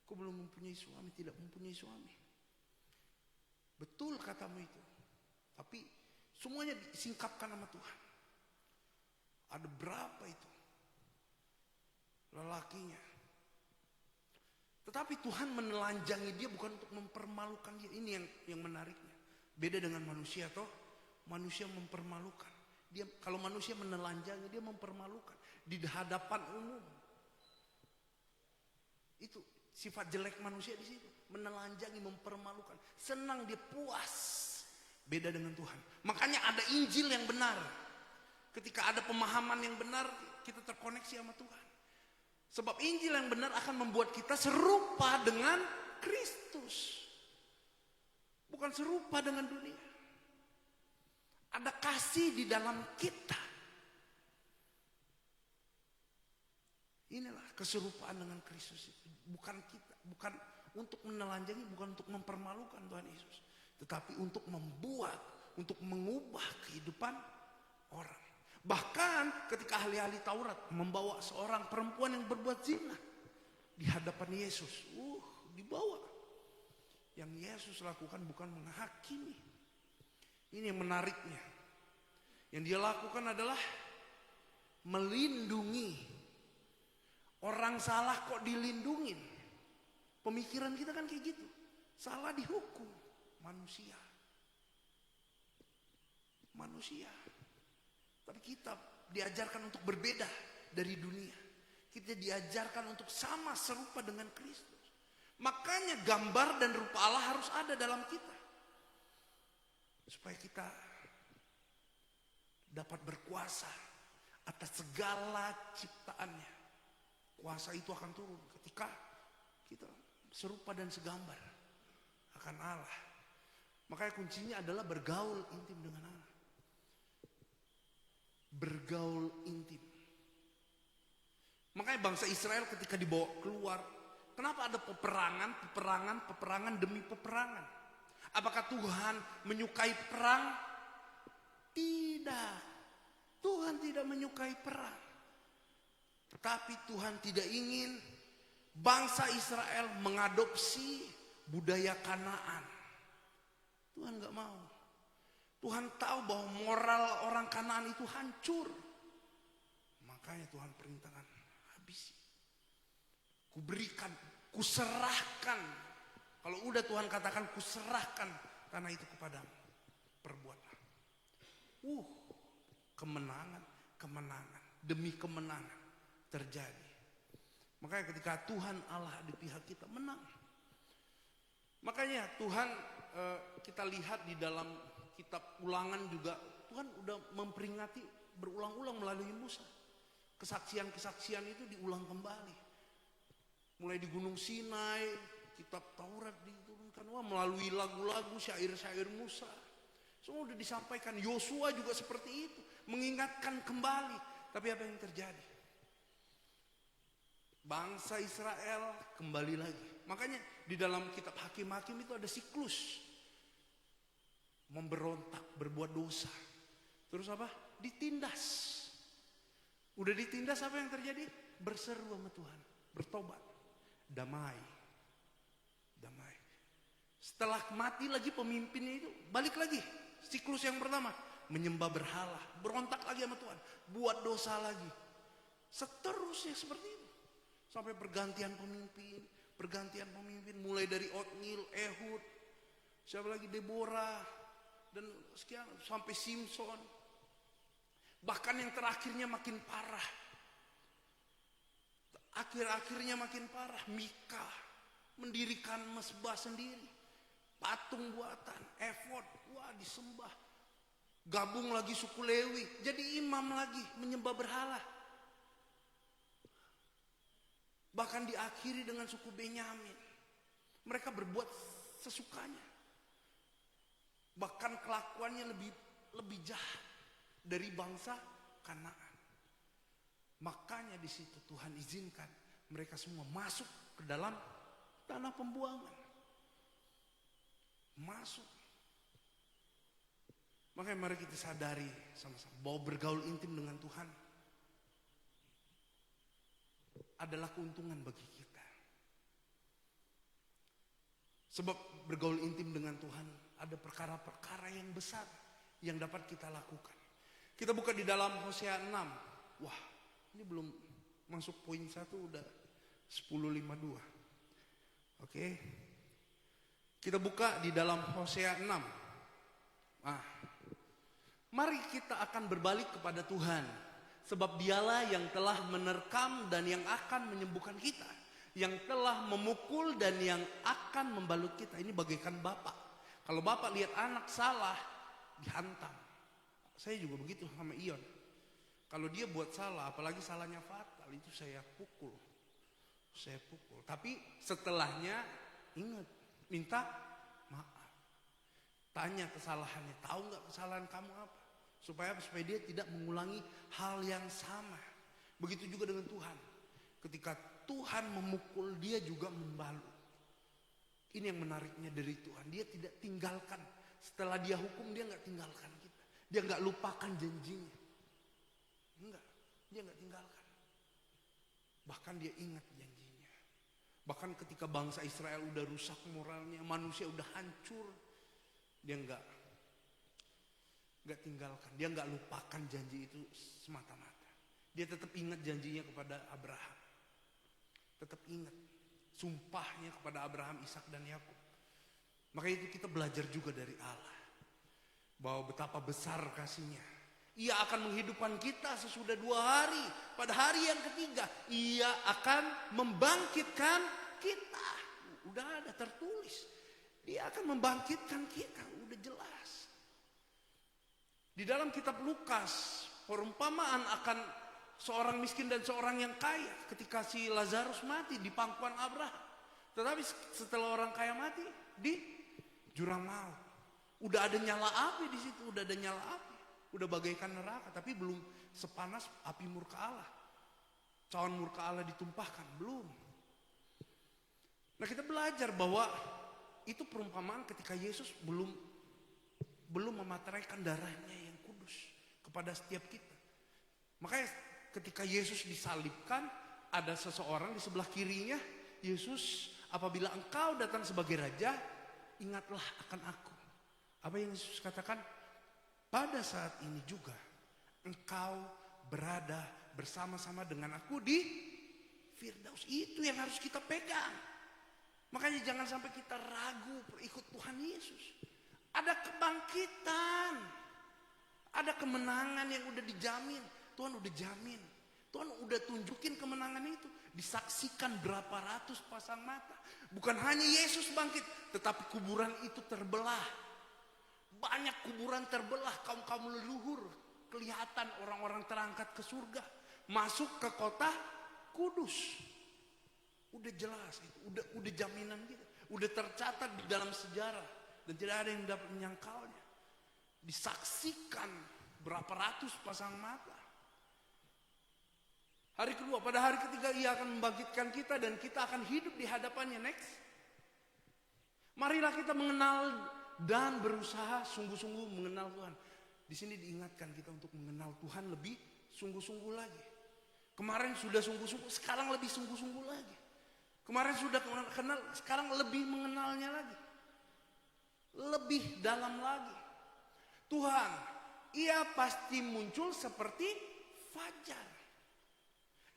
Aku belum mempunyai suami, tidak mempunyai suami. Betul katamu itu. Tapi semuanya disingkapkan sama Tuhan. Ada berapa itu lelakinya? Tetapi Tuhan menelanjangi dia bukan untuk mempermalukan dia. Ini yang menariknya. Beda dengan manusia toh. Manusia mempermalukan. Kalau manusia menelanjangi, dia mempermalukan di hadapan umum. Itu sifat jelek manusia di situ, menelanjangi, mempermalukan. Senang, dia puas. Beda dengan Tuhan. Makanya ada Injil yang benar. Ketika ada pemahaman yang benar, kita terkoneksi sama Tuhan. Sebab Injil yang benar akan membuat kita serupa dengan Kristus. Bukan serupa dengan dunia. Ada kasih di dalam kita. Inilah keserupaan dengan Kristus itu. Bukan kita, bukan untuk menelanjangi, bukan untuk mempermalukan Tuhan Yesus. Tetapi untuk membuat, untuk mengubah kehidupan orang. Bahkan ketika ahli-ahli Taurat membawa seorang perempuan yang berbuat zina di hadapan Yesus. Dibawa. Yang Yesus lakukan bukan menghakimi. Ini yang menariknya. Yang dia lakukan adalah melindungi. Orang salah kok dilindungin. Pemikiran kita kan kayak gitu. Salah dihukum. Manusia. Tapi kita diajarkan untuk berbeda dari dunia. Kita diajarkan untuk sama serupa dengan Kristus. Makanya gambar dan rupa Allah harus ada dalam kita. Supaya kita dapat berkuasa atas segala ciptaannya. Kuasa itu akan turun ketika kita serupa dan segambar akan Allah. Makanya kuncinya adalah bergaul intim dengan Allah. Bergaul intim. Makanya bangsa Israel ketika dibawa keluar, kenapa ada peperangan demi peperangan? Apakah Tuhan menyukai perang? Tidak. Tuhan tidak menyukai perang. Tetapi Tuhan tidak ingin bangsa Israel mengadopsi budaya Kanaan. Tuhan gak mau. Tuhan tahu bahwa moral orang Kanaan itu hancur. Makanya Tuhan perintahkan, habisi. Kuberikan, kuserahkan. Kalau udah Tuhan katakan kuserahkan tanah itu kepadamu. Perbuatlah. Kemenangan demi kemenangan terjadi. Makanya ketika Tuhan Allah di pihak kita, menang. Makanya Tuhan, kita lihat di dalam kitab Ulangan juga, Tuhan udah memperingati berulang-ulang melalui Musa. Kesaksian-kesaksian itu diulang kembali. Mulai di Gunung Sinai, kitab Taurat diturunkan, melalui lagu-lagu, syair-syair Musa. Semua udah disampaikan. Yosua juga seperti itu, mengingatkan kembali. Tapi apa yang terjadi? Bangsa Israel kembali lagi. Makanya di dalam kitab Hakim-Hakim itu ada siklus. Memberontak, berbuat dosa. Terus apa? Ditindas. Udah ditindas, apa yang terjadi? Berseru sama Tuhan, bertobat, damai. Damai. Setelah mati lagi pemimpinnya itu, balik lagi. Siklus yang pertama, menyembah berhala, berontak lagi sama Tuhan, buat dosa lagi. Seterusnya seperti itu. Sampai pergantian pemimpin, mulai dari Otniel, Ehud, siapa lagi, Deborah, dan sekian, sampai Simpson. Bahkan yang terakhirnya makin parah. Akhir-akhirnya makin parah. Mika mendirikan mesbah sendiri, patung buatan, efod, disembah. Gabung lagi suku Lewi, jadi imam lagi, menyembah berhala. Bahkan diakhiri dengan suku Benyamin. Mereka berbuat sesukanya. Bahkan kelakuannya lebih jahat dari bangsa Kanaan. Makanya di situ Tuhan izinkan mereka semua masuk ke dalam tanah pembuangan. Masuk. Makanya mari kita sadari sama-sama bahwa bergaul intim dengan Tuhan adalah keuntungan bagi kita. Sebab bergaul intim dengan Tuhan ada perkara-perkara yang besar yang dapat kita lakukan. Kita buka di dalam Hosea 6. Wah, ini belum masuk poin 1, udah 10.52. Oke. Kita buka di dalam Hosea 6. Mari kita akan berbalik kepada Tuhan. Sebab dialah yang telah menerkam dan yang akan menyembuhkan kita. Yang telah memukul dan yang akan membalut kita. Ini bagaikan bapak. Kalau bapak lihat anak salah, dihantam. Saya juga begitu sama Ion. Kalau dia buat salah, apalagi salahnya fatal, itu saya pukul. Tapi setelahnya ingat, minta maaf. Tanya kesalahannya, tahu nggak kesalahan kamu apa? Supaya dia tidak mengulangi hal yang sama. Begitu juga dengan Tuhan. Ketika Tuhan memukul, dia juga membalut. Ini yang menariknya dari Tuhan. Dia tidak tinggalkan. Setelah dia hukum, dia nggak tinggalkan kita. Dia nggak lupakan janjinya. Enggak, dia nggak tinggalkan. Bahkan dia ingat janjinya. Bahkan ketika bangsa Israel udah rusak moralnya, manusia udah hancur, dia nggak tinggalkan, dia nggak lupakan janji itu semata-mata. Dia tetap ingat janjinya kepada Abraham, tetap ingat sumpahnya kepada Abraham, Ishak dan Yakub. Maka itu kita belajar juga dari Allah, bahwa betapa besar kasihnya. Ia akan menghidupkan kita sesudah 2 hari. Pada hari yang ketiga, ia akan membangkitkan kita. Udah ada tertulis, dia akan membangkitkan kita, udah jelas. Di dalam kitab Lukas, perumpamaan akan seorang miskin dan seorang yang kaya ketika si Lazarus mati di pangkuan Abraham. Tetapi setelah orang kaya mati di jurang maut. Udah ada nyala api di situ, udah ada nyala api. Udah bagaikan neraka, tapi belum sepanas api murka Allah. Cawan murka Allah ditumpahkan, belum. Nah, kita belajar bahwa itu perumpamaan ketika Yesus belum memateraikan darahnya yang kudus kepada setiap kita. Makanya ketika Yesus disalibkan, ada seseorang di sebelah kirinya, Yesus, apabila engkau datang sebagai raja, ingatlah akan aku. Apa yang Yesus katakan? Pada saat ini juga engkau berada bersama-sama dengan aku di Firdaus. Itu yang harus kita pegang. Makanya jangan sampai kita ragu ikut Tuhan Yesus. Ada kebangkitan, ada kemenangan yang udah dijamin. Tuhan udah jamin. Tuhan udah tunjukin kemenangan itu. Disaksikan berapa ratus pasang mata. Bukan hanya Yesus bangkit, tetapi kuburan itu terbelah. Banyak kuburan terbelah, kaum-kaum leluhur. Kelihatan orang-orang terangkat ke surga. Masuk ke kota Kudus. Udah jelas itu, udah jaminan gitu. Udah tercatat di dalam sejarah. Dan tidak ada yang dapat menyangkalnya. Disaksikan berapa ratus pasang mata. Hari kedua, pada hari ketiga ia akan membangkitkan kita dan kita akan hidup di hadapannya. Next. Marilah kita mengenal dan berusaha sungguh-sungguh mengenal Tuhan. Di sini diingatkan kita untuk mengenal Tuhan lebih sungguh-sungguh lagi. Kemarin sudah sungguh-sungguh, sekarang lebih sungguh-sungguh lagi. Kemarin sudah kenal, sekarang lebih mengenalnya lagi. Lebih dalam lagi. Tuhan, ia pasti muncul seperti fajar.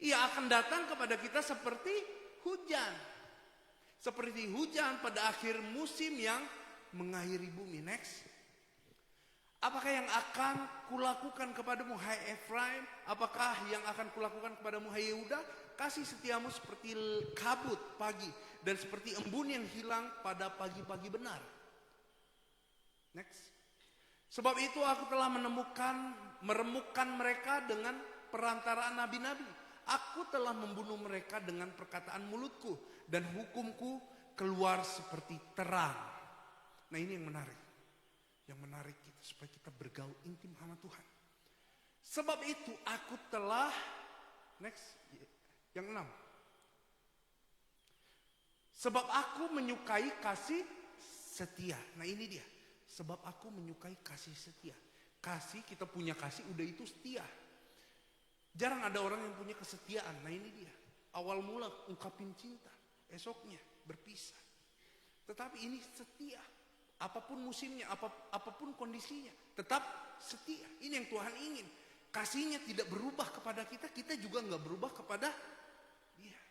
Ia akan datang kepada kita seperti hujan. Seperti hujan pada akhir musim yang mengakhiri bumi. Next. Apakah yang akan kulakukan kepadamu, hai Efraim? Apakah yang akan kulakukan kepadamu, hai Yehuda? Kasih setiamu seperti kabut pagi. Dan seperti embun yang hilang pada pagi-pagi benar. Next. Sebab itu aku telah meremukkan mereka dengan perantaraan nabi-nabi. Aku telah membunuh mereka dengan perkataan mulutku. Dan hukumku keluar seperti terang. Nah ini yang menarik. Yang menarik kita supaya kita bergaul intim sama Tuhan. Sebab itu aku telah, next, yang 6. Sebab aku menyukai kasih setia. Nah ini dia. Sebab aku menyukai kasih setia. Kasih, kita punya kasih, udah itu setia. Jarang ada orang yang punya kesetiaan. Nah ini dia. Awal mula ungkapin cinta. Esoknya berpisah. Tetapi ini setia. Apapun musimnya, apapun kondisinya. Tetap setia. Ini yang Tuhan ingin. Kasihnya tidak berubah kepada kita. Kita juga gak berubah kepada dia.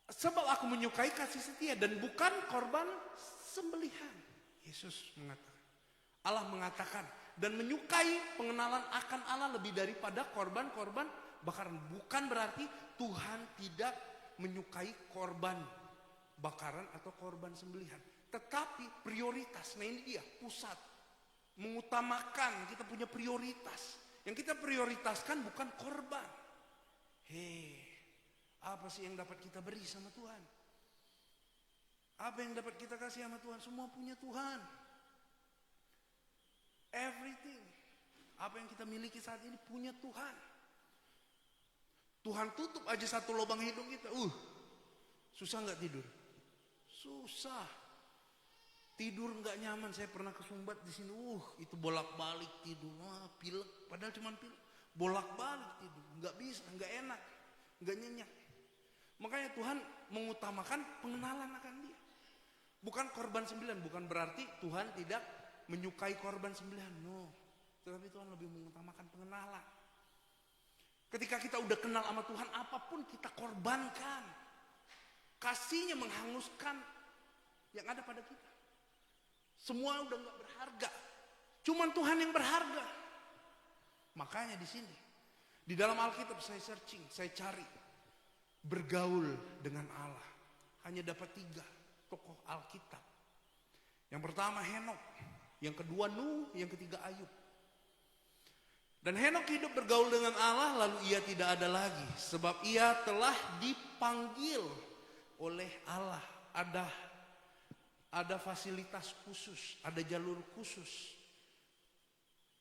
Sebab aku menyukai kasih setia. Dan bukan korban sembelihan. Yesus mengatakan. Allah mengatakan. Dan menyukai pengenalan akan Allah lebih daripada korban-korban bakaran. Bukan berarti Tuhan tidak menyukai korban bakaran atau korban sembelihan. Tetapi prioritas, nah ini dia pusat. Mengutamakan, kita punya prioritas. Yang kita prioritaskan bukan korban. Hei, apa sih yang dapat kita beri sama Tuhan? Apa yang dapat kita kasih sama Tuhan? Semua punya Tuhan. Everything. Apa yang kita miliki saat ini punya Tuhan. Tuhan tutup aja satu lubang hidung kita. Susah gak tidur? Susah. Tidur gak nyaman. Saya pernah kesumbat di sini. Itu bolak-balik tidur. Pilek. Padahal cuma pilek. Bolak-balik tidur. Gak bisa, gak enak. Gak nyenyak. Makanya Tuhan mengutamakan pengenalan akan dia. Bukan korban sembelihan. Bukan berarti Tuhan tidak menyukai korban sembelihan. No. Tetapi Tuhan lebih mengutamakan pengenalan. Ketika kita udah kenal sama Tuhan, apapun kita korbankan. Kasihnya menghanguskan yang ada pada kita. Semua udah gak berharga. Cuman Tuhan yang berharga. Makanya di sini, di dalam Alkitab saya searching, saya cari. Bergaul dengan Allah. Hanya dapat 3 tokoh Alkitab. Yang pertama Henok. Yang kedua Nuh, yang ketiga Ayub. Dan Henok hidup bergaul dengan Allah, lalu ia tidak ada lagi. Sebab ia telah dipanggil oleh Allah. Ada fasilitas khusus, ada jalur khusus.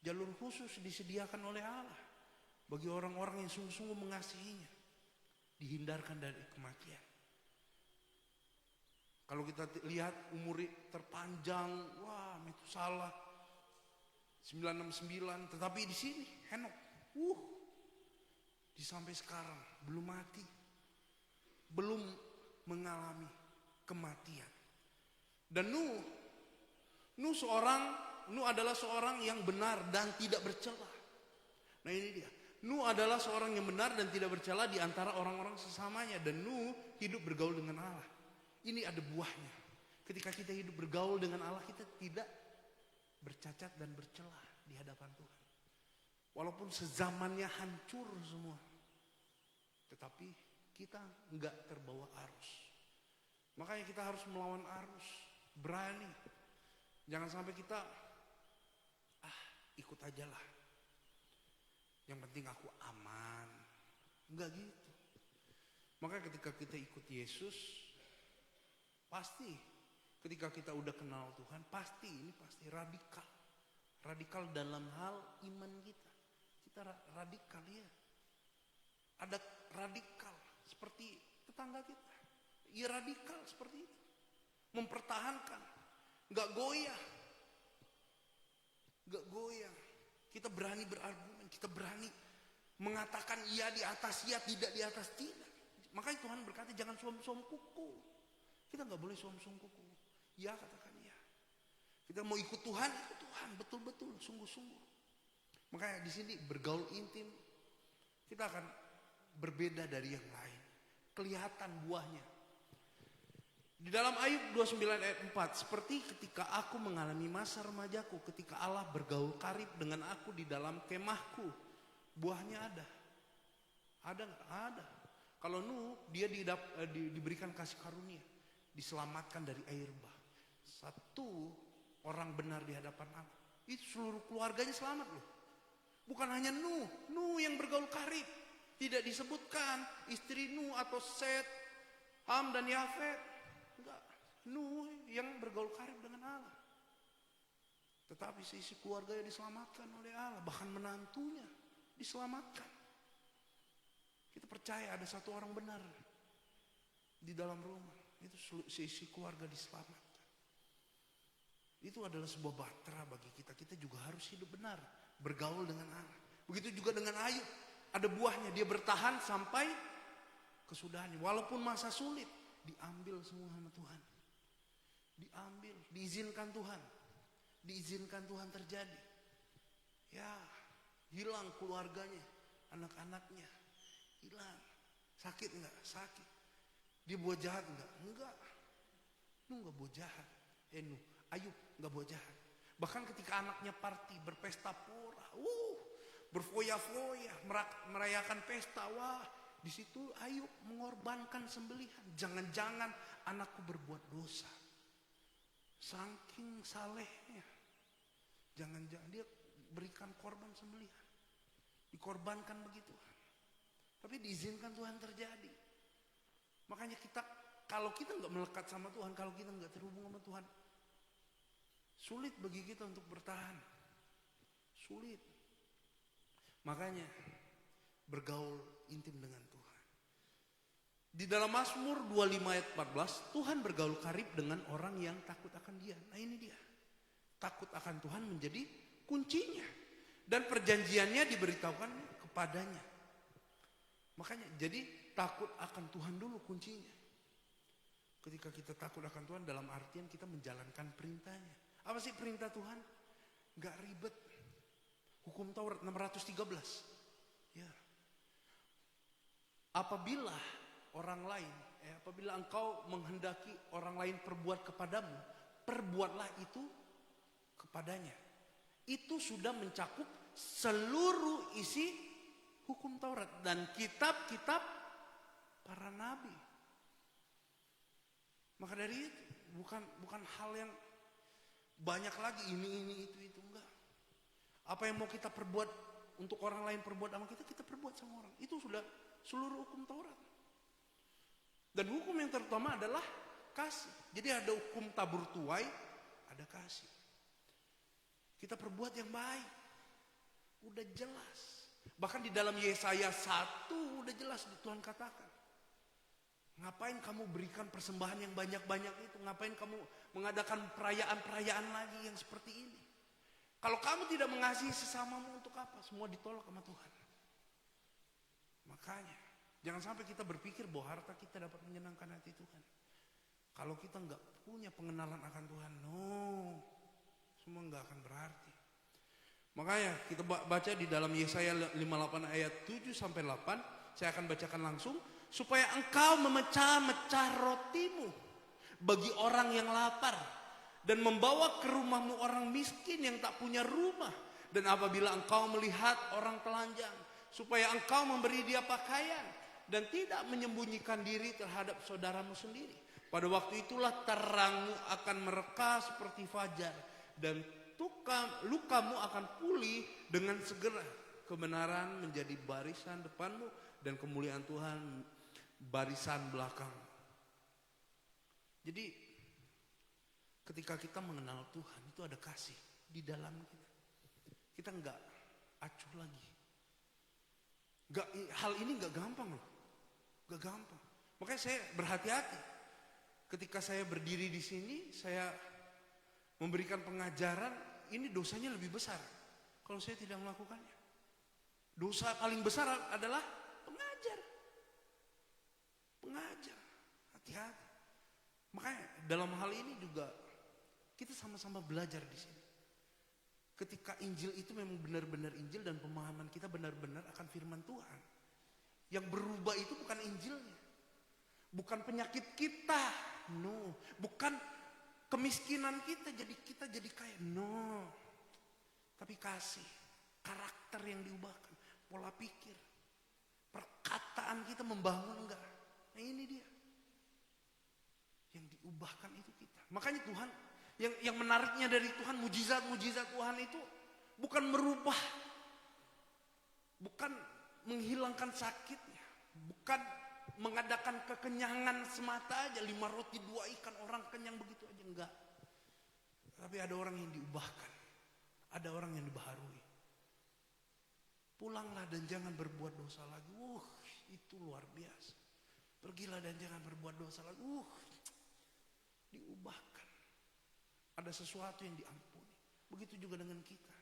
Jalur khusus disediakan oleh Allah. Bagi orang-orang yang sungguh-sungguh mengasihinya. Dihindarkan dari kematian. Kalau kita lihat umur terpanjang, Metusalah 969, tetapi di sini Henok, sampai sekarang belum mati, belum mengalami kematian. Dan Nuh adalah seorang yang benar dan tidak bercela. Nah ini dia, Nuh adalah seorang yang benar dan tidak bercela di antara orang-orang sesamanya. Dan Nuh hidup bergaul dengan Allah. Ini ada buahnya. Ketika kita hidup bergaul dengan Allah, kita tidak bercacat dan bercela di hadapan Tuhan. Walaupun sezamannya hancur semua. Tetapi kita enggak terbawa arus. Makanya kita harus melawan arus. Berani. Jangan sampai kita ikut aja lah. Yang penting aku aman. Enggak gitu. Makanya ketika kita ikut Yesus, pasti ketika kita udah kenal Tuhan, pasti radikal. Radikal dalam hal iman kita. Kita radikal ya. Ada radikal seperti tetangga kita. Ya radikal seperti itu. Mempertahankan. Gak goyah. Gak goyah. Kita berani berargumen. Kita berani mengatakan iya di atas iya, tidak di atas tidak. Makanya Tuhan berkata jangan suam-suam kuku. Kita gak boleh suam-suam kuku. Ya katakan ya. Kita mau ikut Tuhan, betul-betul, sungguh-sungguh. Makanya di sini bergaul intim, kita akan berbeda dari yang lain. Kelihatan buahnya. Di dalam Ayub 29 ayat 4, seperti ketika aku mengalami masa remajaku, ketika Allah bergaul karib dengan aku di dalam kemahku, buahnya ada. Ada nggak? Ada. Kalau Nuh, dia diberikan kasih karunia, diselamatkan dari air bah. Satu orang benar di hadapan Allah, itu seluruh keluarganya selamat loh. Bukan hanya Nuh yang bergaul karib. Tidak disebutkan istri Nuh atau Set, Ham dan Yafet. Enggak, Nuh yang bergaul karib dengan Allah. Tetapi sisi keluarganya diselamatkan oleh Allah, bahkan menantunya diselamatkan. Kita percaya ada satu orang benar di dalam rumah, itu sisi keluarga diselamatkan. Itu adalah sebuah bahtera bagi kita. Kita juga harus hidup benar, bergaul dengan Allah. Begitu juga dengan Ayub, ada buahnya, dia bertahan sampai kesudahannya. Walaupun masa sulit, diambil semua sama Tuhan. Diambil, diizinkan Tuhan. Diizinkan Tuhan terjadi. Ya, hilang keluarganya, anak-anaknya, hilang. Sakit enggak? Sakit. Dia buat jahat enggak? Enggak. Nuh enggak buat jahat. Ayub enggak buat jahat. Bahkan ketika anaknya party, berpesta pora, berfoya-foya, merayakan pesta, di situ Ayub mengorbankan sembelihan. Jangan-jangan anakku berbuat dosa. Saking salehnya. Jangan-jangan dia berikan korban sembelihan. Dikorbankan begitu. Tapi diizinkan Tuhan terjadi. Makanya kalau kita nggak melekat sama Tuhan, kalau kita nggak terhubung sama Tuhan, sulit bagi kita untuk bertahan. Sulit. Makanya bergaul intim dengan Tuhan. Di dalam Mazmur 25 ayat 14, Tuhan bergaul karib dengan orang yang takut akan Dia. Nah ini dia. Takut akan Tuhan menjadi kuncinya. Dan perjanjiannya diberitahukan kepadanya. Makanya jadi takut akan Tuhan dulu kuncinya. Ketika kita takut akan Tuhan dalam artian kita menjalankan perintahnya. Apa sih perintah Tuhan? Gak ribet. Hukum Taurat 613. Ya. Apabila engkau menghendaki orang lain perbuat kepadamu, perbuatlah itu kepadanya. Itu sudah mencakup seluruh isi hukum Taurat dan kitab-kitab para nabi. Maka dari itu bukan hal yang banyak lagi ini itu enggak. Apa yang mau kita perbuat untuk orang lain perbuat sama kita perbuat sama orang. Itu sudah seluruh hukum Taurat. Dan hukum yang terutama adalah kasih. Jadi ada hukum tabur tuai, ada kasih. Kita perbuat yang baik. Udah jelas. Bahkan di dalam Yesaya 1 udah jelas Tuhan katakan. Ngapain kamu berikan persembahan yang banyak-banyak itu? Ngapain kamu mengadakan perayaan-perayaan lagi yang seperti ini? Kalau kamu tidak mengasihi sesamamu untuk apa? Semua ditolak sama Tuhan. Makanya jangan sampai kita berpikir bahwa harta kita dapat menyenangkan hati Tuhan. Kalau kita nggak punya pengenalan akan Tuhan, semua nggak akan berarti. Makanya kita baca di dalam Yesaya 58 ayat 7 sampai 8, saya akan bacakan langsung, supaya engkau memecah-mecah rotimu bagi orang yang lapar dan membawa ke rumahmu orang miskin yang tak punya rumah Dan apabila engkau melihat orang telanjang, supaya engkau memberi dia pakaian dan tidak menyembunyikan diri terhadap saudaramu sendiri. Pada waktu itulah terangmu akan mereka seperti fajar dan lukamu akan pulih dengan segera. Kebenaran menjadi barisan depanmu dan kemuliaan Tuhan barisan belakang. Jadi ketika kita mengenal Tuhan itu ada kasih di dalam kita. Kita enggak acuh lagi. Hal ini enggak gampang loh. Enggak gampang. Makanya saya berhati-hati. Ketika saya berdiri di sini, saya memberikan pengajaran, ini dosanya lebih besar kalau saya tidak melakukannya. Dosa paling besar adalah pengajar. Pengajar. Hati-hati. Makanya dalam hal ini juga kita sama-sama belajar di sini. Ketika Injil itu memang benar-benar Injil dan pemahaman kita benar-benar akan firman Tuhan. Yang berubah itu bukan Injilnya. Bukan penyakit kita. No. Bukan kemiskinan kita jadi kaya. No. Tapi kasih. Karakter yang diubahkan. Pola pikir. Perkataan kita membangun enggak. Nah ini dia. Yang diubahkan itu kita. Makanya Tuhan. Yang menariknya dari Tuhan, mujizat-mujizat Tuhan itu bukan merubah, bukan menghilangkan sakitnya, bukan mengadakan kekenyangan semata aja, 5 roti 2 ikan orang kenyang begitu aja, enggak. Tapi ada orang yang diubahkan, ada orang yang dibaharui. Pulanglah dan jangan berbuat dosa lagi. Itu luar biasa. Pergilah dan jangan berbuat dosa lagi. Diubahkan. Ada sesuatu yang diampuni. Begitu juga dengan kita.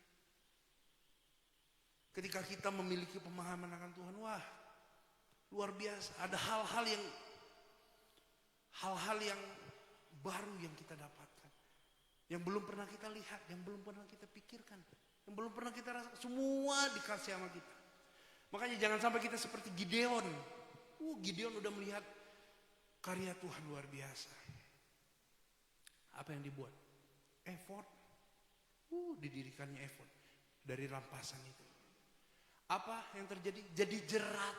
Ketika kita memiliki pemahaman akan Tuhan, wah, luar biasa. Ada hal-hal yang baru yang kita dapatkan. Yang belum pernah kita lihat, yang belum pernah kita pikirkan, yang belum pernah kita rasa, semua dikasih sama kita. Makanya jangan sampai kita seperti Gideon. Gideon udah melihat karya Tuhan luar biasa. Apa yang dibuat? Efod. Didirikannya efod dari rampasan itu. Apa yang terjadi? Jadi jerat.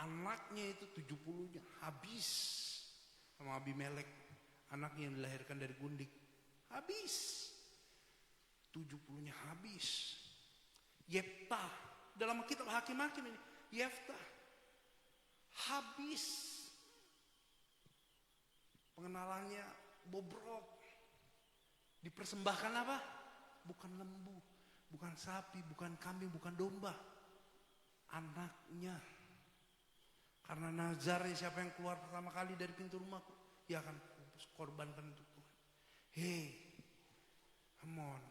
Anaknya itu 70-nya habis sama Abimelek. Anaknya yang dilahirkan dari gundik. Habis. 70-nya habis. Yefta. Dalam kitab Hakim-Hakim ini. Yefta. Habis. Pengenalannya bobrok. Dipersembahkan apa? Bukan lembu, bukan sapi, bukan kambing, bukan domba. Anaknya. Karena nazarnya siapa yang keluar pertama kali dari pintu rumahku, dia akan korbankan untuk Tuhan. Hey, come on.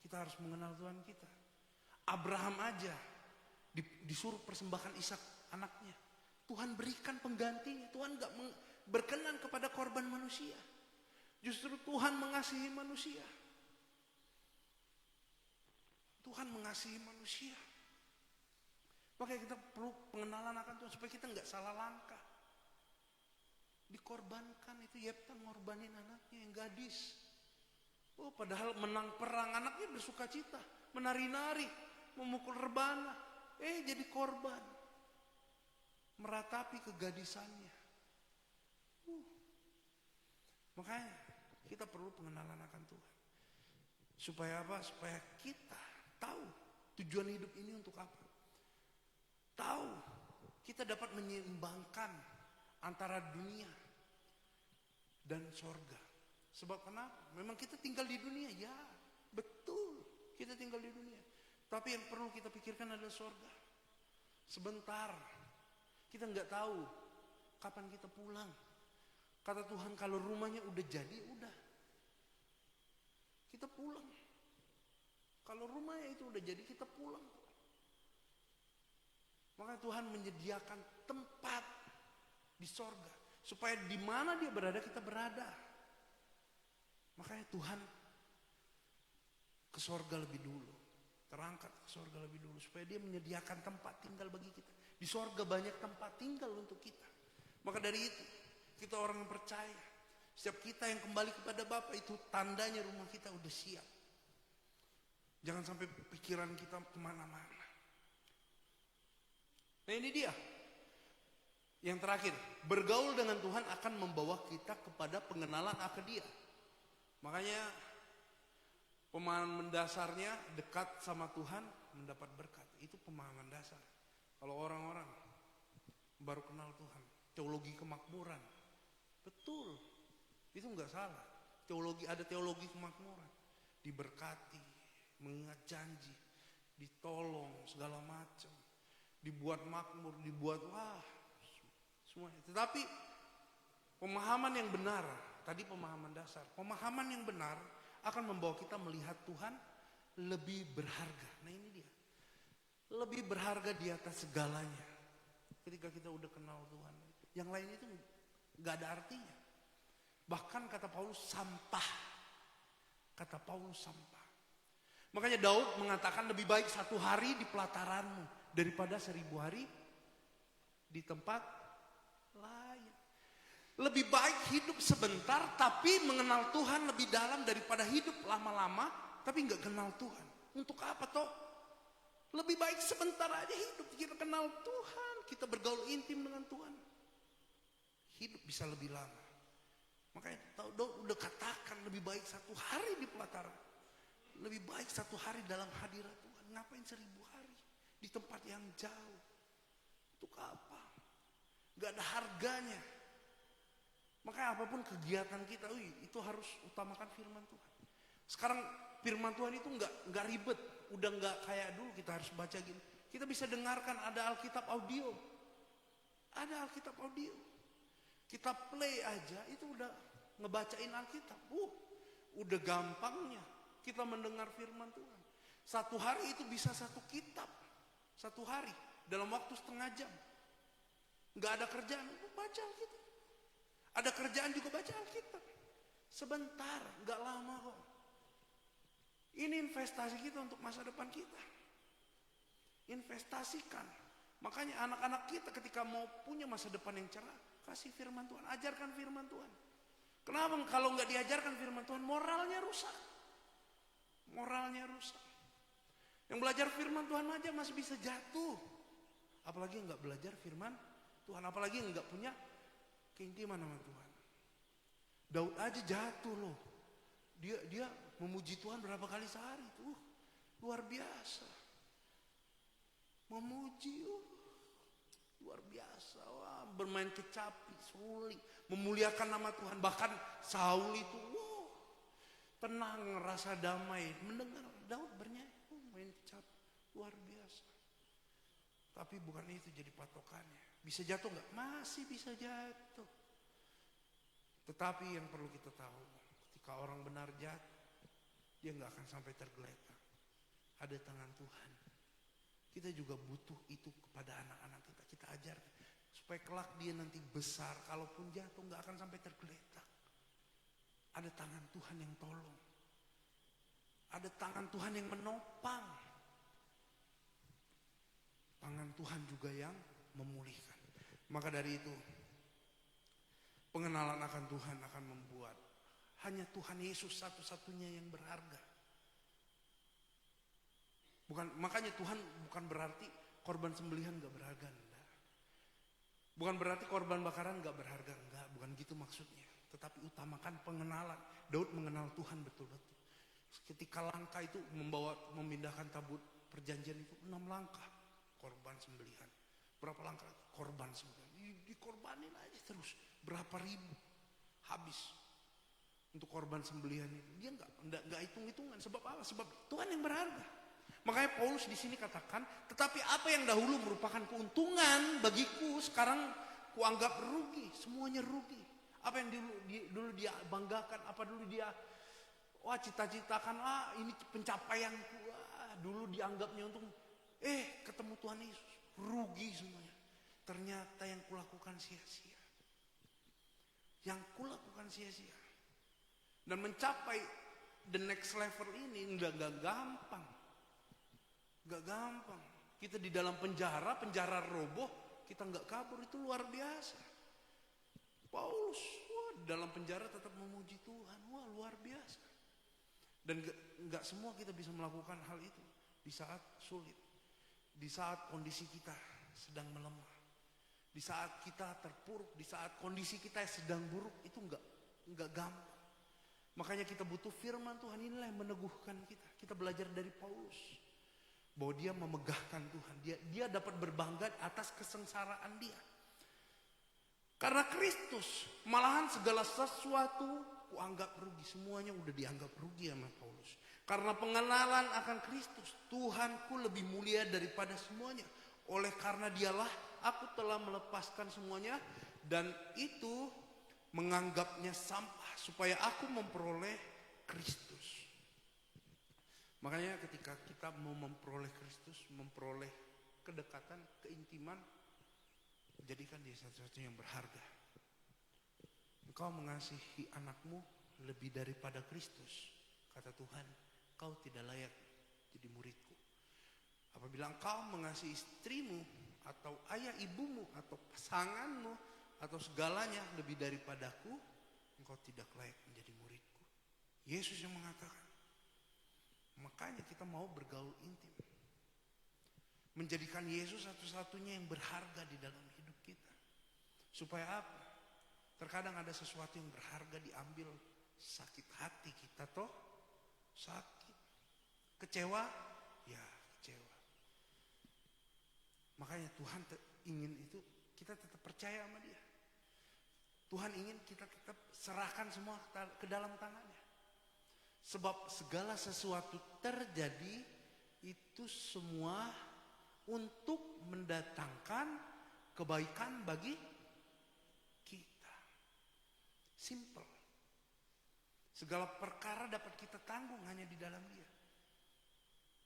Kita harus mengenal Tuhan kita. Abraham aja disuruh persembahkan Ishak anaknya. Tuhan berikan penggantinya. Tuhan gak berkenan kepada korban manusia. Justru Tuhan mengasihi manusia. Tuhan mengasihi manusia. Makanya kita perlu pengenalan akan Tuhan supaya kita nggak salah langkah. Dikorbankan itu Yefta ngorbanin anaknya yang gadis. Padahal menang perang, anaknya bersuka cita, menari-nari, memukul rebana. Jadi korban. Meratapi kegadisannya. Makanya kita perlu pengenalan akan Tuhan. Supaya apa? Supaya kita tahu tujuan hidup ini untuk apa. Tahu kita dapat menyeimbangkan antara dunia dan sorga. Sebab kenapa? Memang kita tinggal di dunia, ya betul kita tinggal di dunia. Tapi yang perlu kita pikirkan adalah sorga. Sebentar, kita nggak tahu kapan kita pulang. Kata Tuhan kalau rumahnya udah jadi, udah. Kita pulang. Kalau rumahnya itu udah jadi, kita pulang. Maka Tuhan menyediakan tempat di sorga. Supaya di mana dia berada, kita berada. Makanya Tuhan ke sorga lebih dulu. Terangkat ke sorga lebih dulu. Supaya dia menyediakan tempat tinggal bagi kita. Di sorga banyak tempat tinggal untuk kita. Maka dari itu, kita orang yang percaya. Setiap kita yang kembali kepada Bapa itu tandanya rumah kita udah siap. Jangan sampai pikiran kita kemana-mana. Nah ini dia. Yang terakhir, bergaul dengan Tuhan akan membawa kita kepada pengenalan akan Dia. Makanya pemahaman dasarnya dekat sama Tuhan mendapat berkat. Itu pemahaman dasar. Kalau orang-orang baru kenal Tuhan, teologi kemakmuran, betul, itu nggak salah. Ada teologi kemakmuran, diberkati, mengingat janji, ditolong segala macam, dibuat makmur, dibuat semuanya. Tetapi pemahaman yang benar, tadi pemahaman dasar, pemahaman yang benar akan membawa kita melihat Tuhan lebih berharga. Nah ini dia, lebih berharga di atas segalanya. Ketika kita udah kenal Tuhan, yang lain itu gak ada artinya. Bahkan kata Paulus sampah. Kata Paulus sampah. Makanya Daud mengatakan lebih baik 1 hari di pelataranmu daripada 1000 hari di tempat lain. Lebih baik hidup sebentar tapi mengenal Tuhan lebih dalam daripada hidup lama-lama tapi gak kenal Tuhan. Untuk apa toh? Lebih baik sebentar aja hidup kita kenal Tuhan, kita bergaul intim dengan Tuhan. Hidup bisa lebih lama. Makanya Daud udah katakan lebih baik 1 hari di pelataran. Lebih baik 1 hari dalam hadirat Tuhan. Ngapain 1000 hari di tempat yang jauh? Untuk apa? Gak ada harganya. Makanya apapun kegiatan kita, itu harus utamakan firman Tuhan. Sekarang firman Tuhan itu nggak ribet, udah nggak kayak dulu kita harus baca gini. Kita bisa dengarkan, ada Alkitab audio, ada Alkitab audio. Kita play aja, itu udah ngebacain Alkitab. Udah gampangnya kita mendengar firman Tuhan. 1 hari itu bisa 1 kitab, 1 hari dalam waktu setengah jam. Nggak ada kerjaan, baca Alkitab. Ada kerjaan juga baca Alkitab. Sebentar, nggak lama kok. Ini investasi kita untuk masa depan kita. Investasikan. Makanya anak-anak kita ketika mau punya masa depan yang cerah, kasih firman Tuhan, ajarkan firman Tuhan. Kenapa kalau nggak diajarkan firman Tuhan, moralnya rusak. Moralnya rusak. Yang belajar firman Tuhan aja masih bisa jatuh. Apalagi nggak belajar firman Tuhan, apalagi nggak punya keintiman sama Tuhan. Daud aja jatuh loh. Dia memuji Tuhan berapa kali sehari tuh. Luar biasa. Memuji luar biasa. Wah, bermain kecapi, suling, memuliakan nama Tuhan. Bahkan Saul itu tenang, rasa damai mendengar Daud bernyanyi, main kecapi, luar biasa. Tapi bukan itu jadi patokannya. Bisa jatuh nggak? Masih bisa jatuh. Tetapi yang perlu kita tahu, ketika orang benar jatuh, dia nggak akan sampai tergeletak. Ada tangan Tuhan. Kita juga butuh itu kepada anak-anak kita. Kita ajarkan supaya kelak dia nanti besar, kalaupun jatuh nggak akan sampai tergeletak. Ada tangan Tuhan yang tolong. Ada tangan Tuhan yang menopang. Tangan Tuhan juga yang memulihkan. Maka dari itu, pengenalan akan Tuhan akan membuat hanya Tuhan Yesus satu-satunya yang berharga. Makanya Tuhan bukan berarti korban sembelihan gak berharga, enggak. Bukan berarti korban bakaran gak berharga, enggak. Bukan gitu maksudnya. Tetapi utamakan pengenalan. Daud mengenal Tuhan betul-betul. Ketika langkah itu memindahkan tabut perjanjian itu 6 langkah korban sembelihan. Berapa langkah korban sembelihan? Dikorbanin aja terus. Berapa ribu habis untuk korban sembelihan itu. Dia enggak hitung-hitungan. Sebab apa? Sebab Tuhan yang berharga. Makanya Paulus di sini katakan, tetapi apa yang dahulu merupakan keuntungan bagiku sekarang kuanggap rugi, semuanya rugi. Apa yang dulu dia banggakan, apa dulu dia cita-citakan, ini pencapaianku, dulu dianggapnya untung, ketemu Tuhan Yesus, rugi semuanya. Ternyata yang kulakukan sia-sia. Yang kulakukan sia-sia. Dan mencapai the next level ini enggak gampang. Gak gampang. Kita di dalam penjara roboh, kita gak kabur, itu luar biasa. Paulus, dalam penjara tetap memuji Tuhan, luar biasa. Dan nggak semua kita bisa melakukan hal itu di saat sulit, di saat kondisi kita sedang melemah, di saat kita terpuruk, di saat kondisi kita sedang buruk. Itu nggak gampang. Makanya kita butuh firman Tuhan, inilah yang meneguhkan kita. Kita belajar dari Paulus bahwa dia memegahkan Tuhan. Dia dapat berbangga atas kesengsaraan dia. Karena Kristus, malahan segala sesuatu kuanggap rugi. Semuanya udah dianggap rugi sama Paulus. Karena pengenalan akan Kristus, Tuhanku lebih mulia daripada semuanya. Oleh karena dialah aku telah melepaskan semuanya dan itu menganggapnya sampah supaya aku memperoleh Kristus. Makanya ketika kita mau memperoleh Kristus, memperoleh kedekatan, keintiman, jadikan dia sesuatu yang berharga. Engkau mengasihi anakmu lebih daripada Kristus. Kata Tuhan, kau tidak layak jadi muridku. Apabila engkau mengasihi istrimu atau ayah ibumu atau pasanganmu atau segalanya lebih daripadaku, engkau tidak layak menjadi muridku. Yesus yang mengatakan. Makanya kita mau bergaul intim. Menjadikan Yesus satu-satunya yang berharga di dalam hidup kita. Supaya apa? Terkadang ada sesuatu yang berharga diambil, sakit hati kita toh, sakit. Kecewa? Ya kecewa. Makanya Tuhan ingin itu kita tetap percaya sama dia. Tuhan ingin kita tetap serahkan semua ke dalam tangannya. Sebab segala sesuatu terjadi itu semua untuk mendatangkan kebaikan bagi kita. Simple. Segala perkara dapat kita tanggung hanya di dalam dia.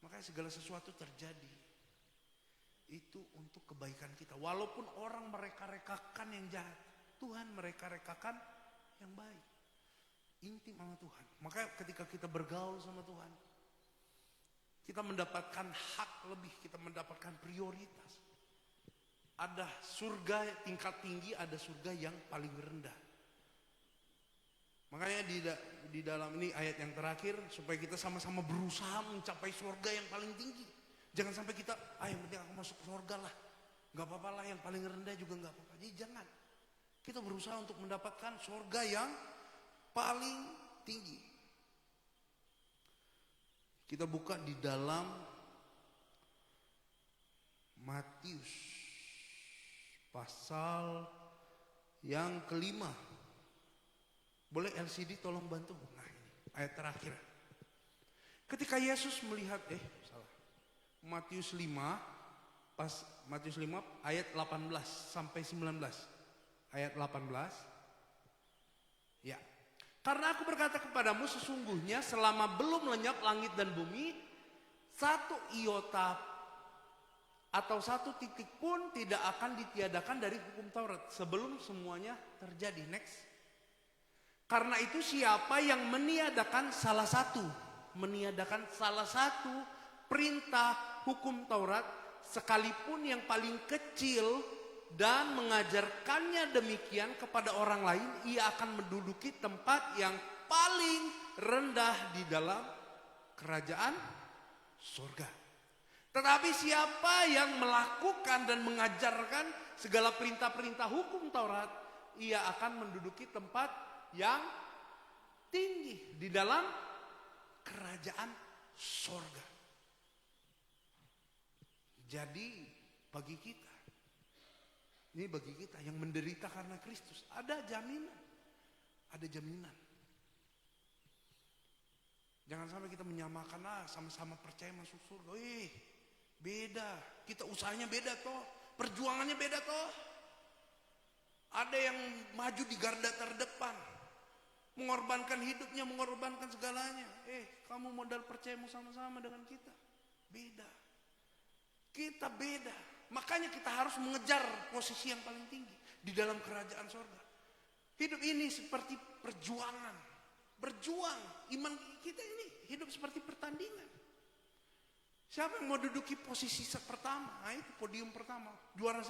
Makanya segala sesuatu terjadi itu untuk kebaikan kita. Walaupun orang mereka-rekakan yang jahat, Tuhan mereka-rekakan yang baik. Intim sama Tuhan. Makanya ketika kita bergaul sama Tuhan, kita mendapatkan hak lebih, kita mendapatkan prioritas. Ada surga tingkat tinggi, ada surga yang paling rendah. Makanya di dalam ini ayat yang terakhir, supaya kita sama-sama berusaha mencapai surga yang paling tinggi. Jangan sampai kita, yang penting aku masuk surga lah. Gak apa-apa lah, yang paling rendah juga gak apa-apa. Jadi jangan. Kita berusaha untuk mendapatkan surga yang paling tinggi. Kita buka di dalam Matius pasal yang ke-5. Boleh LCD tolong bantu? Nah ini ayat terakhir. Ketika Yesus melihat Matius 5 ayat 18 sampai 19. Ayat 18. Ya. Karena aku berkata kepadamu sesungguhnya selama belum lenyap langit dan bumi, satu iota atau satu titik pun tidak akan ditiadakan dari hukum Taurat sebelum semuanya terjadi. Next. Karena itu siapa yang meniadakan salah satu perintah hukum Taurat sekalipun yang paling kecil dan mengajarkannya demikian kepada orang lain, ia akan menduduki tempat yang paling rendah di dalam kerajaan surga. Tetapi siapa yang melakukan dan mengajarkan segala perintah-perintah hukum Taurat, ia akan menduduki tempat yang tinggi di dalam kerajaan surga. Jadi bagi kita, ini bagi kita yang menderita karena Kristus, ada jaminan. Ada jaminan. Jangan sampai kita menyamakan sama-sama percaya masuk surga. Beda. Kita usahanya beda toh. Perjuangannya beda toh. Ada yang maju di garda terdepan. Mengorbankan hidupnya, mengorbankan segalanya. Kamu modal percayamu sama-sama dengan kita. Beda. Kita beda. Makanya kita harus mengejar posisi yang paling tinggi di dalam kerajaan surga. Hidup ini seperti perjuangan. Berjuang. Iman kita ini hidup seperti pertandingan. Siapa yang mau duduki posisi pertama? Nah itu podium pertama. Juara 1.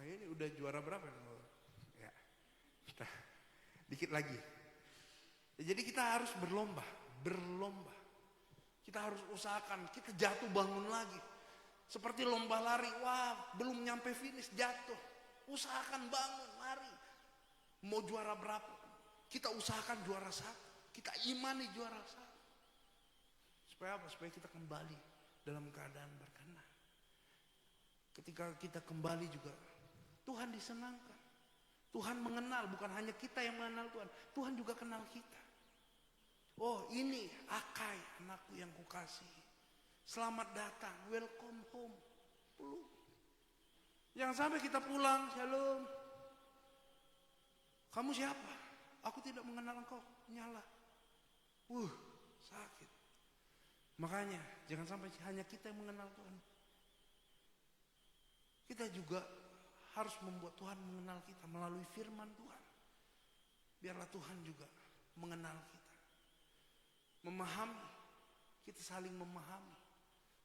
Ini udah juara berapa? Ya. Dikit lagi. Jadi kita harus berlomba. Kita harus usahakan, kita jatuh bangun lagi. Seperti lomba lari, wah belum nyampe finish jatuh. Usahakan bangun, lari. Mau juara berapa? Kita usahakan juara 1. Kita imani juara 1. Supaya apa? Supaya kita kembali dalam keadaan berkenan. Ketika kita kembali juga, Tuhan disenangkan. Tuhan mengenal, bukan hanya kita yang mengenal Tuhan. Tuhan juga kenal kita. Oh ini Akai, anakku yang kukasihi. Selamat datang, welcome home. Peluk. Jangan sampai kita pulang, shalom. Kamu siapa? Aku tidak mengenal engkau, nyala. Sakit. Makanya jangan sampai hanya kita yang mengenal Tuhan. Kita juga harus membuat Tuhan mengenal kita melalui firman Tuhan. Biarlah Tuhan juga mengenal kita. Memahami, kita saling memahami.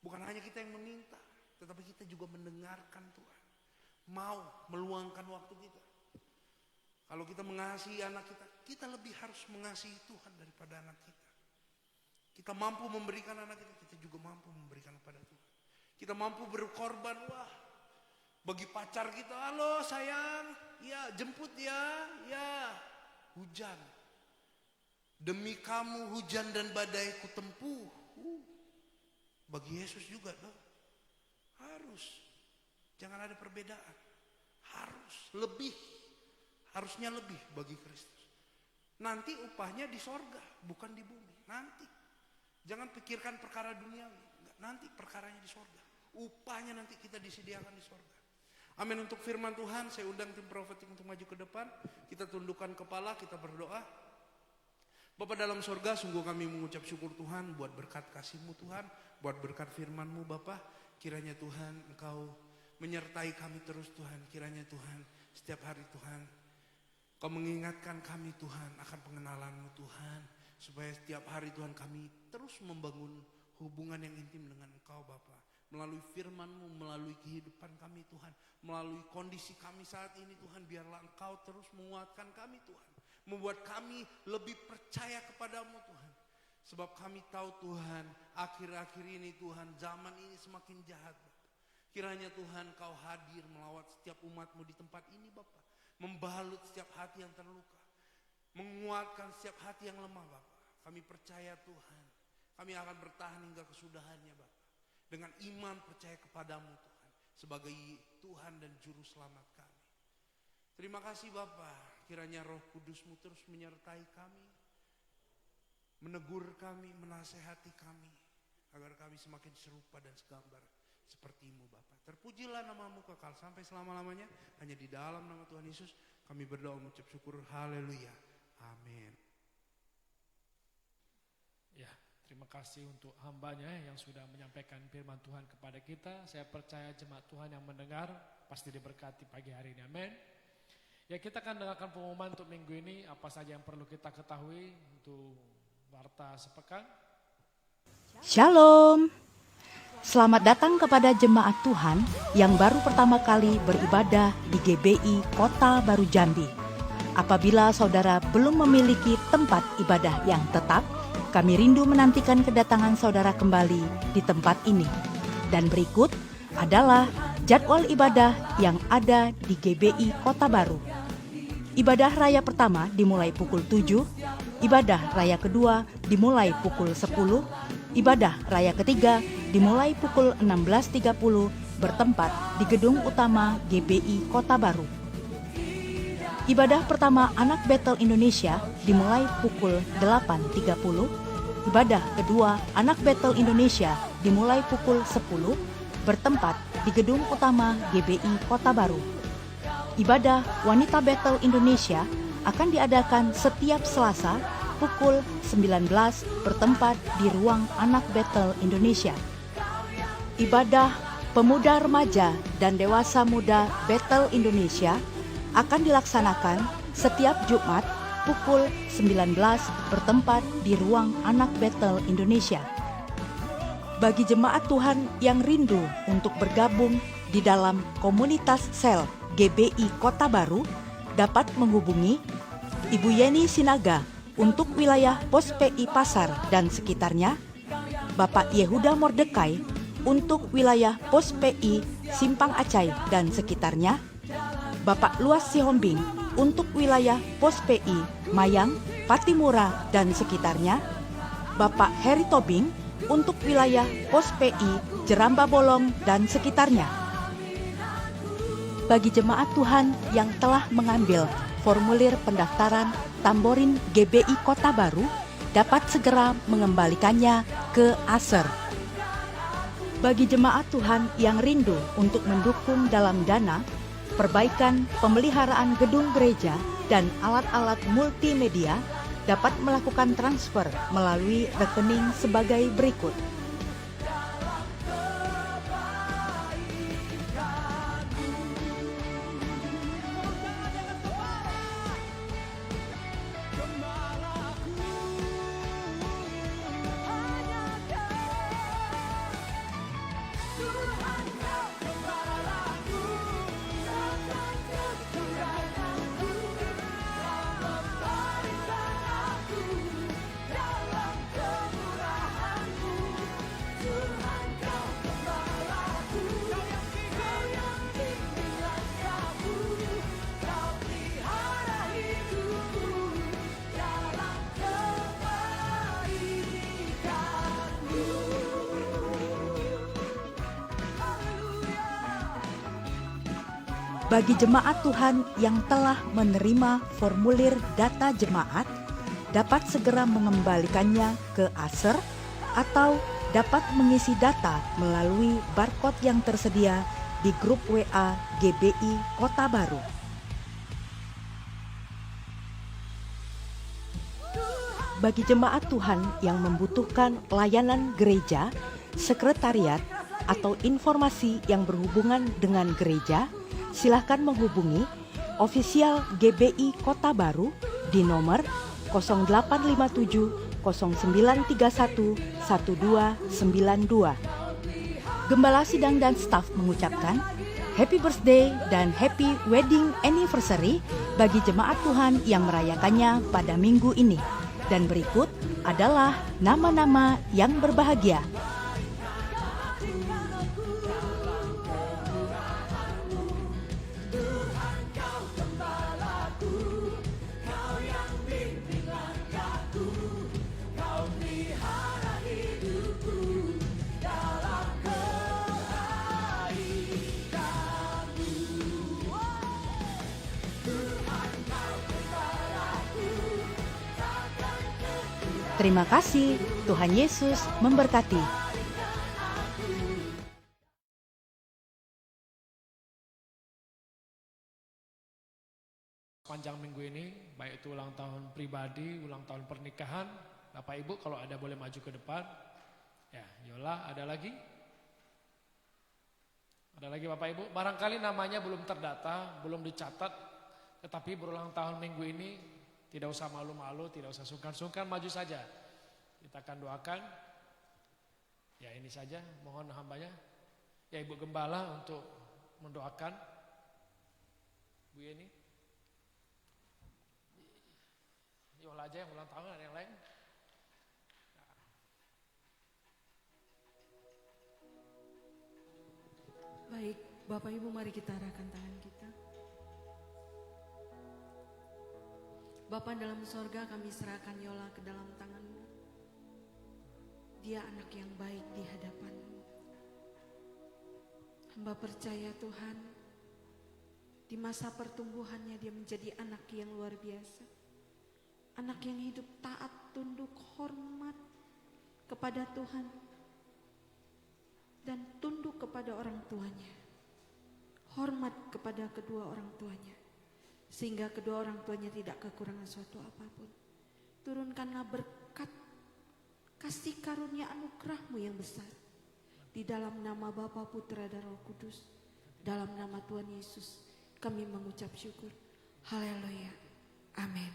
Bukan hanya kita yang meminta, tetapi kita juga mendengarkan Tuhan. Mau meluangkan waktu kita. Kalau kita mengasihi anak kita, kita lebih harus mengasihi Tuhan daripada anak kita. Kita mampu memberikan anak kita juga mampu memberikan kepada Tuhan. Kita mampu berkorban, bagi pacar kita, halo sayang, ya jemput ya, hujan. Demi kamu hujan dan badai ku tempuh. Bagi Yesus juga dong. Harus. Jangan ada perbedaan. Harusnya lebih bagi Kristus. Nanti upahnya di sorga, bukan di bumi. Nanti. Jangan pikirkan perkara duniawi. Nanti perkaranya di sorga. Upahnya nanti kita disediakan di sorga. Amin. Untuk firman Tuhan, saya undang tim profetik untuk maju ke depan. Kita tundukkan kepala, kita berdoa. Bapa dalam sorga, sungguh kami mengucap syukur Tuhan buat berkat kasih-Mu Tuhan, buat berkat firman-Mu Bapa. Kiranya Tuhan Engkau menyertai kami terus Tuhan. Kiranya Tuhan setiap hari Tuhan Kau mengingatkan kami Tuhan akan pengenalan-Mu Tuhan. Supaya setiap hari Tuhan kami terus membangun hubungan yang intim dengan Engkau Bapa. Melalui firman-Mu, melalui kehidupan kami Tuhan. Melalui kondisi kami saat ini Tuhan, biarlah Engkau terus menguatkan kami Tuhan. Membuat kami lebih percaya kepadamu Tuhan. Sebab kami tahu Tuhan, akhir-akhir ini Tuhan, zaman ini semakin jahat Bapak. Kiranya Tuhan Kau hadir melawat setiap umat-Mu di tempat ini Bapak. Membalut setiap hati yang terluka. Menguatkan setiap hati yang lemah Bapak. Kami percaya Tuhan, kami akan bertahan hingga kesudahannya Bapak. Dengan iman percaya kepadamu Tuhan. Sebagai Tuhan dan Juru Selamat kami. Terima kasih Bapak. Kiranya Roh Kudus-Mu terus menyertai kami, menegur kami, menasehati kami, agar kami semakin serupa dan segambar seperti-Mu Bapa. Terpujilah nama-Mu kekal sampai selama-lamanya. Hanya di dalam nama Tuhan Yesus kami berdoa mengucap syukur. Haleluya. Amin. Ya, terima kasih untuk hambanya yang sudah menyampaikan firman Tuhan kepada kita. Saya percaya jemaat Tuhan yang mendengar pasti diberkati pagi hari ini. Amin. Ya, kita akan dengarkan pengumuman untuk minggu ini, apa saja yang perlu kita ketahui untuk warta sepekan. Shalom. Selamat datang kepada jemaat Tuhan yang baru pertama kali beribadah di GBI Kota Baru Jambi. Apabila saudara belum memiliki tempat ibadah yang tetap, kami rindu menantikan kedatangan saudara kembali di tempat ini. Dan berikut adalah jadwal ibadah yang ada di GBI Kota Baru. Ibadah raya pertama dimulai pukul 7, ibadah raya kedua dimulai pukul 10, ibadah raya ketiga dimulai pukul 16.30 bertempat di gedung utama GBI Kota Baru. Ibadah pertama Anak Betel Indonesia dimulai pukul 8.30, ibadah kedua Anak Betel Indonesia dimulai pukul 10 bertempat di gedung utama GBI Kota Baru. Ibadah Wanita Betel Indonesia akan diadakan setiap Selasa pukul 19 bertempat di ruang Anak Betel Indonesia. Ibadah Pemuda Remaja dan Dewasa Muda Betel Indonesia akan dilaksanakan setiap Jumat pukul 19 bertempat di ruang Anak Betel Indonesia. Bagi jemaat Tuhan yang rindu untuk bergabung di dalam komunitas sel GBI Kota Baru, dapat menghubungi Ibu Yeni Sinaga untuk wilayah Pos PI Pasar dan sekitarnya, Bapak Yehuda Mordekai untuk wilayah Pos PI Simpang Acai dan sekitarnya, Bapak Luas Sihombing untuk wilayah Pos PI Mayang, Patimura dan sekitarnya, Bapak Heri Tobing untuk wilayah Pos PI Jeramba Bolong dan sekitarnya. Bagi jemaat Tuhan yang telah mengambil formulir pendaftaran Tamborin GBI Kota Baru, dapat segera mengembalikannya ke ASER. Bagi jemaat Tuhan yang rindu untuk mendukung dalam dana, perbaikan pemeliharaan gedung gereja dan alat-alat multimedia, dapat melakukan transfer melalui rekening sebagai berikut. Bagi jemaat Tuhan yang telah menerima formulir data jemaat, dapat segera mengembalikannya ke ASER atau dapat mengisi data melalui barcode yang tersedia di grup WA GBI Kota Baru. Bagi jemaat Tuhan yang membutuhkan layanan gereja, sekretariat, atau informasi yang berhubungan dengan gereja, silakan menghubungi ofisial GBI Kota Baru di nomor 0857 0931 1292. Gembala Sidang dan staf mengucapkan Happy Birthday dan Happy Wedding Anniversary bagi jemaat Tuhan yang merayakannya pada minggu ini. Dan berikut adalah nama-nama yang berbahagia. Terima kasih, Tuhan Yesus memberkati. Panjang minggu ini, baik itu ulang tahun pribadi, ulang tahun pernikahan, Bapak Ibu kalau ada boleh maju ke depan. Ya, Yola, ada lagi? Ada lagi Bapak Ibu? Barangkali namanya belum terdata, belum dicatat, tetapi berulang tahun minggu ini, tidak usah malu-malu, tidak usah sungkan-sungkan, maju saja. Kita akan doakan. Ya ini saja, mohon hambanya. Ya Ibu Gembala untuk mendoakan. Bu Yeni. Yola aja yang ulang tahun, ada yang lain. Baik, Bapak Ibu mari kita arahkan tangan kita. Bapa dalam sorga, kami serahkan Yola ke dalam tangan-Mu. Dia anak yang baik di hadapan-Mu. Hamba percaya Tuhan, di masa pertumbuhannya dia menjadi anak yang luar biasa. Anak yang hidup taat, tunduk, hormat kepada Tuhan. Dan tunduk kepada orang tuanya. Hormat kepada kedua orang tuanya. Sehingga kedua orang tuanya tidak kekurangan suatu apapun. Turunkanlah berkat, kasih karunia anugerah-Mu yang besar. Di dalam nama Bapa, Putra, dan Roh Kudus. Dalam nama Tuhan Yesus kami mengucap syukur. Haleluya. Amin.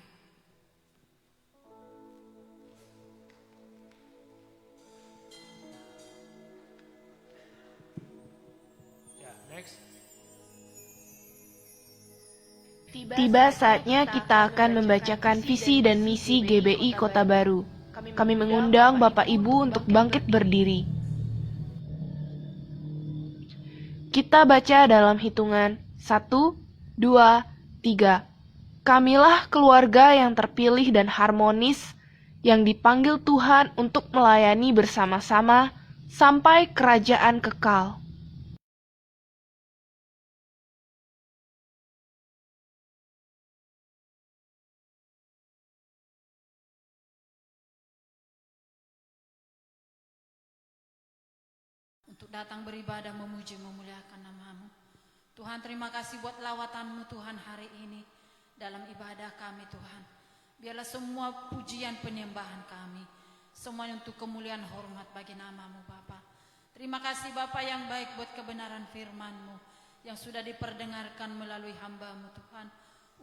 Ya, next. Tiba saatnya kita akan membacakan visi dan misi GBI Kota Baru. Kami mengundang Bapak Ibu untuk bangkit berdiri. Kita baca dalam hitungan 1, 2, 3. Kamilah keluarga yang terpilih dan harmonis, yang dipanggil Tuhan untuk melayani bersama-sama sampai kerajaan kekal. Untuk datang beribadah, memuji, memuliakan nama-Mu. Tuhan, terima kasih buat lawatan-Mu Tuhan hari ini dalam ibadah kami Tuhan. Biarlah semua pujian penyembahan kami, semuanya untuk kemuliaan hormat bagi nama-Mu Bapa. Terima kasih Bapa yang baik buat kebenaran firman-Mu yang sudah diperdengarkan melalui hamba-Mu Tuhan.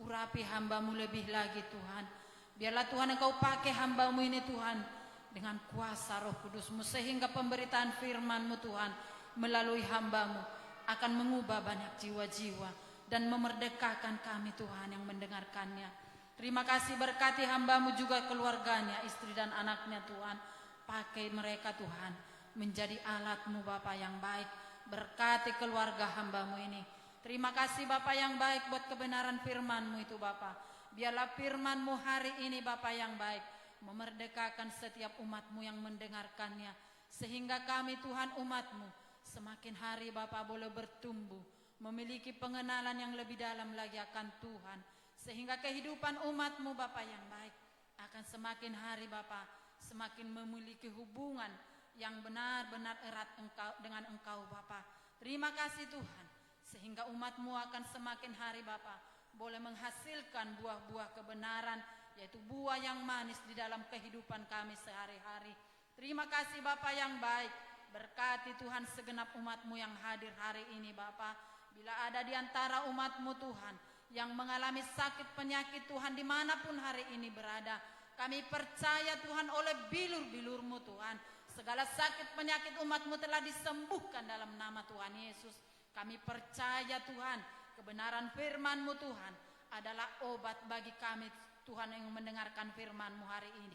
Urapi hamba-Mu lebih lagi Tuhan. Biarlah Tuhan Engkau pakai hamba-Mu ini Tuhan dengan kuasa Roh Kudus-Mu, sehingga pemberitaan firman-Mu Tuhan melalui hamba-Mu akan mengubah banyak jiwa-jiwa dan memerdekakan kami Tuhan yang mendengarkannya. Terima kasih, berkati hamba-Mu juga keluarganya, istri dan anaknya Tuhan. Pakai mereka Tuhan menjadi alat-Mu Bapa yang baik. Berkati keluarga hamba-Mu ini. Terima kasih Bapa yang baik buat kebenaran firman-Mu itu Bapa. Biarlah firman-Mu hari ini Bapa yang baik memerdekakan setiap umat-Mu yang mendengarkannya, sehingga kami Tuhan umat-Mu semakin hari Bapa boleh bertumbuh, memiliki pengenalan yang lebih dalam lagi akan Tuhan, sehingga kehidupan umat-Mu Bapa yang baik akan semakin hari Bapa semakin memiliki hubungan yang benar-benar erat dengan Engkau Bapa. Terima kasih Tuhan, sehingga umat-Mu akan semakin hari Bapa boleh menghasilkan buah-buah kebenaran, yaitu buah yang manis di dalam kehidupan kami sehari-hari. Terima kasih Bapa yang baik. Berkati Tuhan segenap umat-Mu yang hadir hari ini Bapa. Bila ada di antara umat-Mu Tuhan yang mengalami sakit penyakit Tuhan dimanapun hari ini berada, kami percaya Tuhan oleh bilur-bilur-Mu Tuhan, segala sakit penyakit umat-Mu telah disembuhkan dalam nama Tuhan Yesus. Kami percaya Tuhan kebenaran firman-Mu Tuhan adalah obat bagi kami Tuhan yang mendengarkan firman-Mu hari ini.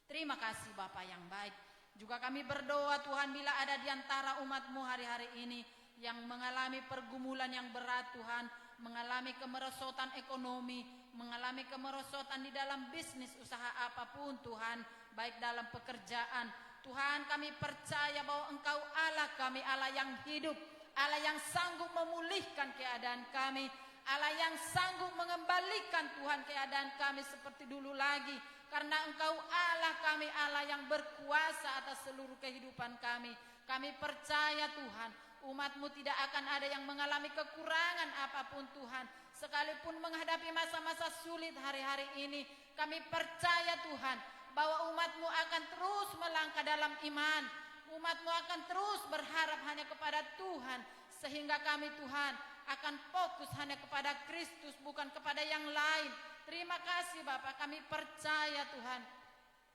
Terima kasih Bapa yang baik. Juga kami berdoa Tuhan, bila ada di antara umat-Mu hari-hari ini yang mengalami pergumulan yang berat Tuhan, mengalami kemerosotan ekonomi, mengalami kemerosotan di dalam bisnis usaha apapun Tuhan, baik dalam pekerjaan, Tuhan kami percaya bahwa Engkau Allah kami, Allah yang hidup, Allah yang sanggup memulihkan keadaan kami, Allah yang sanggup mengembalikan Tuhan keadaan kami seperti dulu lagi. Karena Engkau Allah kami, Allah yang berkuasa atas seluruh kehidupan kami. Kami percaya Tuhan, umat-Mu tidak akan ada yang mengalami kekurangan apapun Tuhan. Sekalipun menghadapi masa-masa sulit hari-hari ini, kami percaya Tuhan bahwa umat-Mu akan terus melangkah dalam iman. Umat-Mu akan terus berharap hanya kepada Tuhan. Sehingga kami Tuhan akan fokus hanya kepada Kristus, bukan kepada yang lain. Terima kasih Bapak, kami percaya Tuhan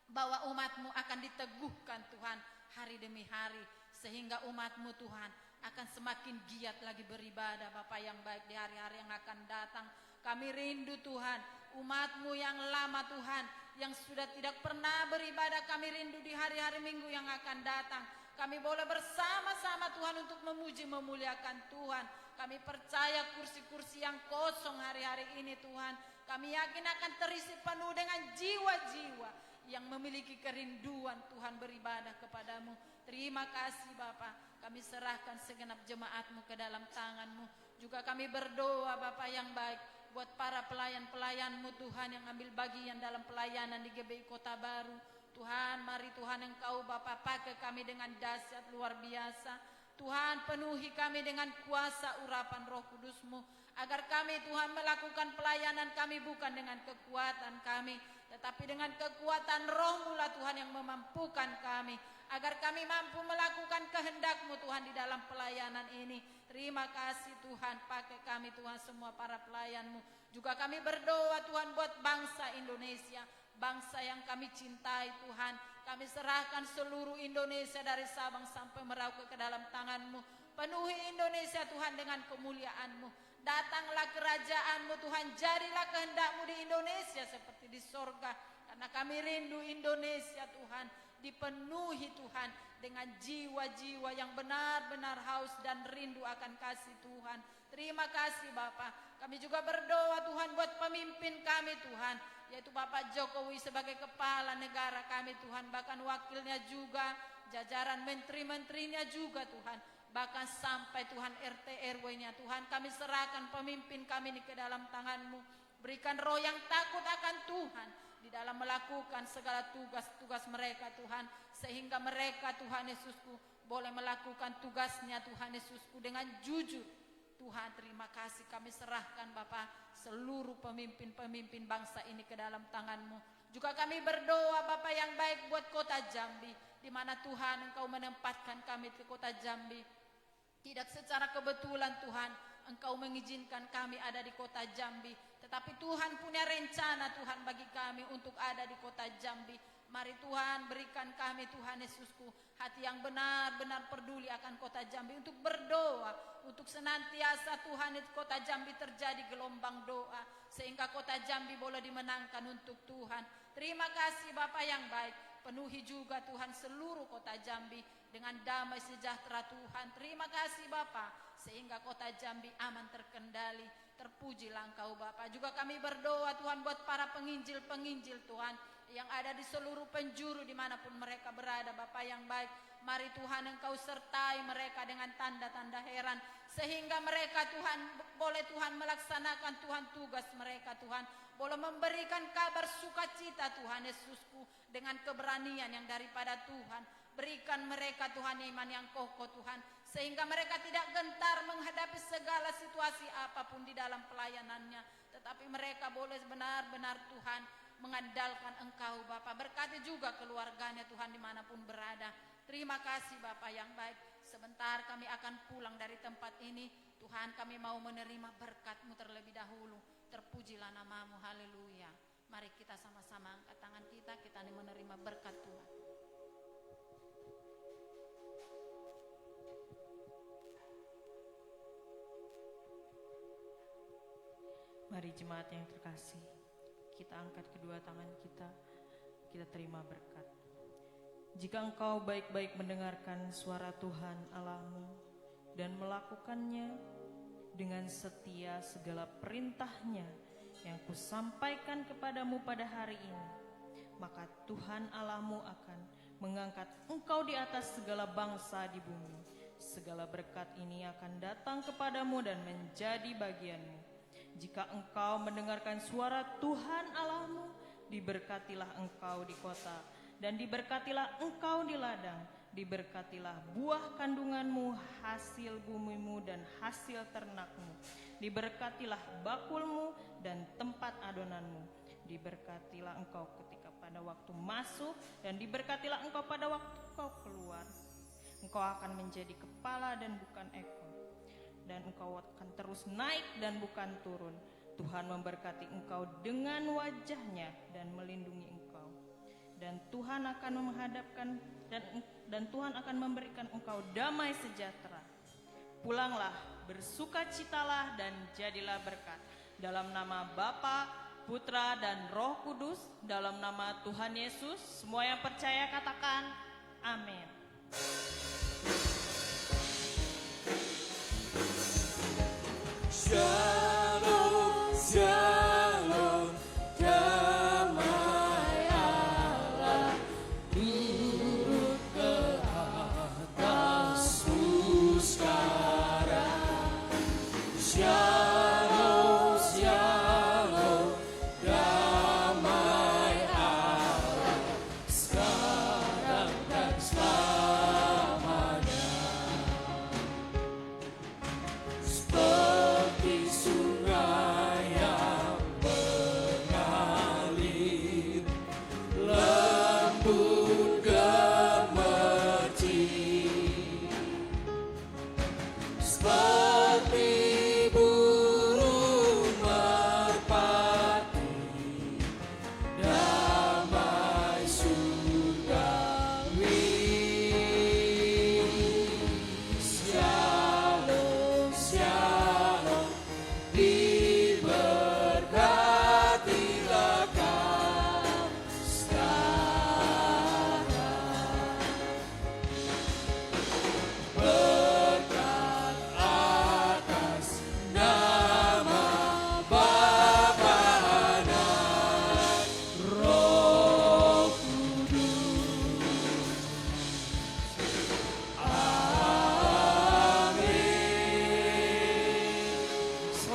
bahwa umat-Mu akan diteguhkan Tuhan hari demi hari, sehingga umat-Mu Tuhan akan semakin giat lagi beribadah Bapak yang baik di hari-hari yang akan datang. Kami rindu Tuhan, umat-Mu yang lama Tuhan, yang sudah tidak pernah beribadah, kami rindu di hari-hari Minggu yang akan datang. Kami boleh bersama-sama Tuhan untuk memuji memuliakan Tuhan. Kami percaya kursi-kursi yang kosong hari-hari ini Tuhan, kami yakin akan terisi penuh dengan jiwa-jiwa yang memiliki kerinduan Tuhan beribadah kepadamu. Terima kasih Bapa, kami serahkan segenap jemaat-Mu ke dalam tangan-Mu. Juga kami berdoa Bapa yang baik buat para pelayan-pelayan-Mu Tuhan yang ambil bagian dalam pelayanan di GBI Kota Baru. Tuhan, mari Tuhan Engkau Bapa pakai kami dengan dahsyat luar biasa. Tuhan, penuhi kami dengan kuasa urapan Roh Kudus-Mu, agar kami Tuhan melakukan pelayanan kami bukan dengan kekuatan kami, tetapi dengan kekuatan Roh-Mu lah Tuhan yang memampukan kami, agar kami mampu melakukan kehendak-Mu Tuhan di dalam pelayanan ini. Terima kasih Tuhan, pakai kami Tuhan semua para pelayan-Mu. Juga kami berdoa Tuhan buat bangsa Indonesia, bangsa yang kami cintai Tuhan, Kami serahkan seluruh Indonesia dari Sabang sampai Merauke ke dalam tangan-Mu. Penuhi Indonesia Tuhan dengan kemuliaan-Mu. Datanglah kerajaan-Mu Tuhan, jadilah kehendak-Mu di Indonesia seperti di sorga. Karena kami rindu Indonesia Tuhan, dipenuhi Tuhan dengan jiwa-jiwa yang benar-benar haus dan rindu akan kasih Tuhan. Terima kasih Bapak. Kami juga berdoa Tuhan buat pemimpin kami Tuhan, yaitu Bapak Jokowi sebagai kepala negara kami Tuhan, bahkan wakilnya juga, jajaran menteri-menterinya juga Tuhan, bahkan sampai Tuhan RT RW-nya Tuhan. Kami serahkan pemimpin kami ini ke dalam tangan-Mu. Berikan roh yang takut akan Tuhan di dalam melakukan segala tugas-tugas mereka Tuhan, sehingga mereka Tuhan Yesusku boleh melakukan tugasnya Tuhan Yesusku dengan jujur. Tuhan, terima kasih, kami serahkan Bapak seluruh pemimpin-pemimpin bangsa ini ke dalam tangan-Mu. Juga kami berdoa Bapak yang baik buat kota Jambi, di mana Tuhan Engkau menempatkan kami ke kota Jambi. Tidak secara kebetulan Tuhan Engkau mengizinkan kami ada di kota Jambi, tetapi Tuhan punya rencana Tuhan bagi kami untuk ada di kota Jambi. Mari Tuhan berikan kami Tuhan Yesusku hati yang benar-benar peduli akan kota Jambi, untuk berdoa, untuk senantiasa Tuhan di kota Jambi terjadi gelombang doa, sehingga kota Jambi boleh dimenangkan untuk Tuhan. Terima kasih Bapak yang baik, penuhi juga Tuhan seluruh kota Jambi dengan damai sejahtera Tuhan. Terima kasih Bapak, sehingga kota Jambi aman terkendali. Terpujilah Engkau Bapak. Juga kami berdoa Tuhan buat para penginjil-penginjil Tuhan yang ada di seluruh penjuru dimanapun mereka berada Bapak yang baik. Mari Tuhan Engkau sertai mereka dengan tanda-tanda heran, sehingga mereka Tuhan boleh Tuhan melaksanakan Tuhan tugas mereka Tuhan, boleh memberikan kabar sukacita Tuhan Yesusku dengan keberanian yang daripada Tuhan. Berikan mereka Tuhan iman yang kokoh Tuhan, sehingga mereka tidak gentar menghadapi segala situasi apapun di dalam pelayanannya, tetapi mereka boleh benar-benar Tuhan mengandalkan Engkau Bapa. Berkati juga keluarganya Tuhan dimanapun berada. Terima kasih Bapa yang baik. Sebentar kami akan pulang dari tempat ini Tuhan, kami mau menerima berkat-Mu terlebih dahulu. Terpujilah nama-Mu, haleluya. Mari kita sama-sama angkat tangan kita menerima berkat Tuhan. Mari jemaat yang terkasih, kita angkat kedua tangan kita terima berkat. Jika engkau baik-baik mendengarkan suara Tuhan Allahmu dan melakukannya dengan setia segala perintahnya yang kusampaikan kepadamu pada hari ini, maka Tuhan Allahmu akan mengangkat engkau di atas segala bangsa di bumi. Segala berkat ini akan datang kepadamu dan menjadi bagianmu. Jika engkau mendengarkan suara Tuhan Allahmu, diberkatilah engkau di kota, dan diberkatilah engkau di ladang, diberkatilah buah kandunganmu, hasil bumimu dan hasil ternakmu, diberkatilah bakulmu dan tempat adonanmu, diberkatilah engkau ketika pada waktu masuk, dan diberkatilah engkau pada waktu kau keluar. Engkau akan menjadi kepala dan bukan ekor, dan engkau akan terus naik dan bukan turun. Tuhan memberkati engkau dengan wajahnya dan melindungi engkau. Dan Tuhan akan menghadapkan dan Tuhan akan memberikan engkau damai sejahtera. Pulanglah, bersukacitalah dan jadilah berkat. Dalam nama Bapa, Putra dan Roh Kudus, dalam nama Tuhan Yesus, semua yang percaya katakan amin. Shalom, shalom, damai Allah turun ke atasmu sekarang. Shalom, shalom, damai Allah sekarang dan selamanya.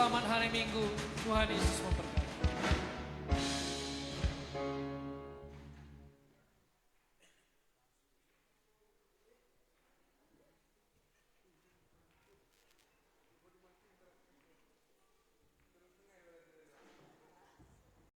selamat hari Minggu. Tuhan Yesus memberkati.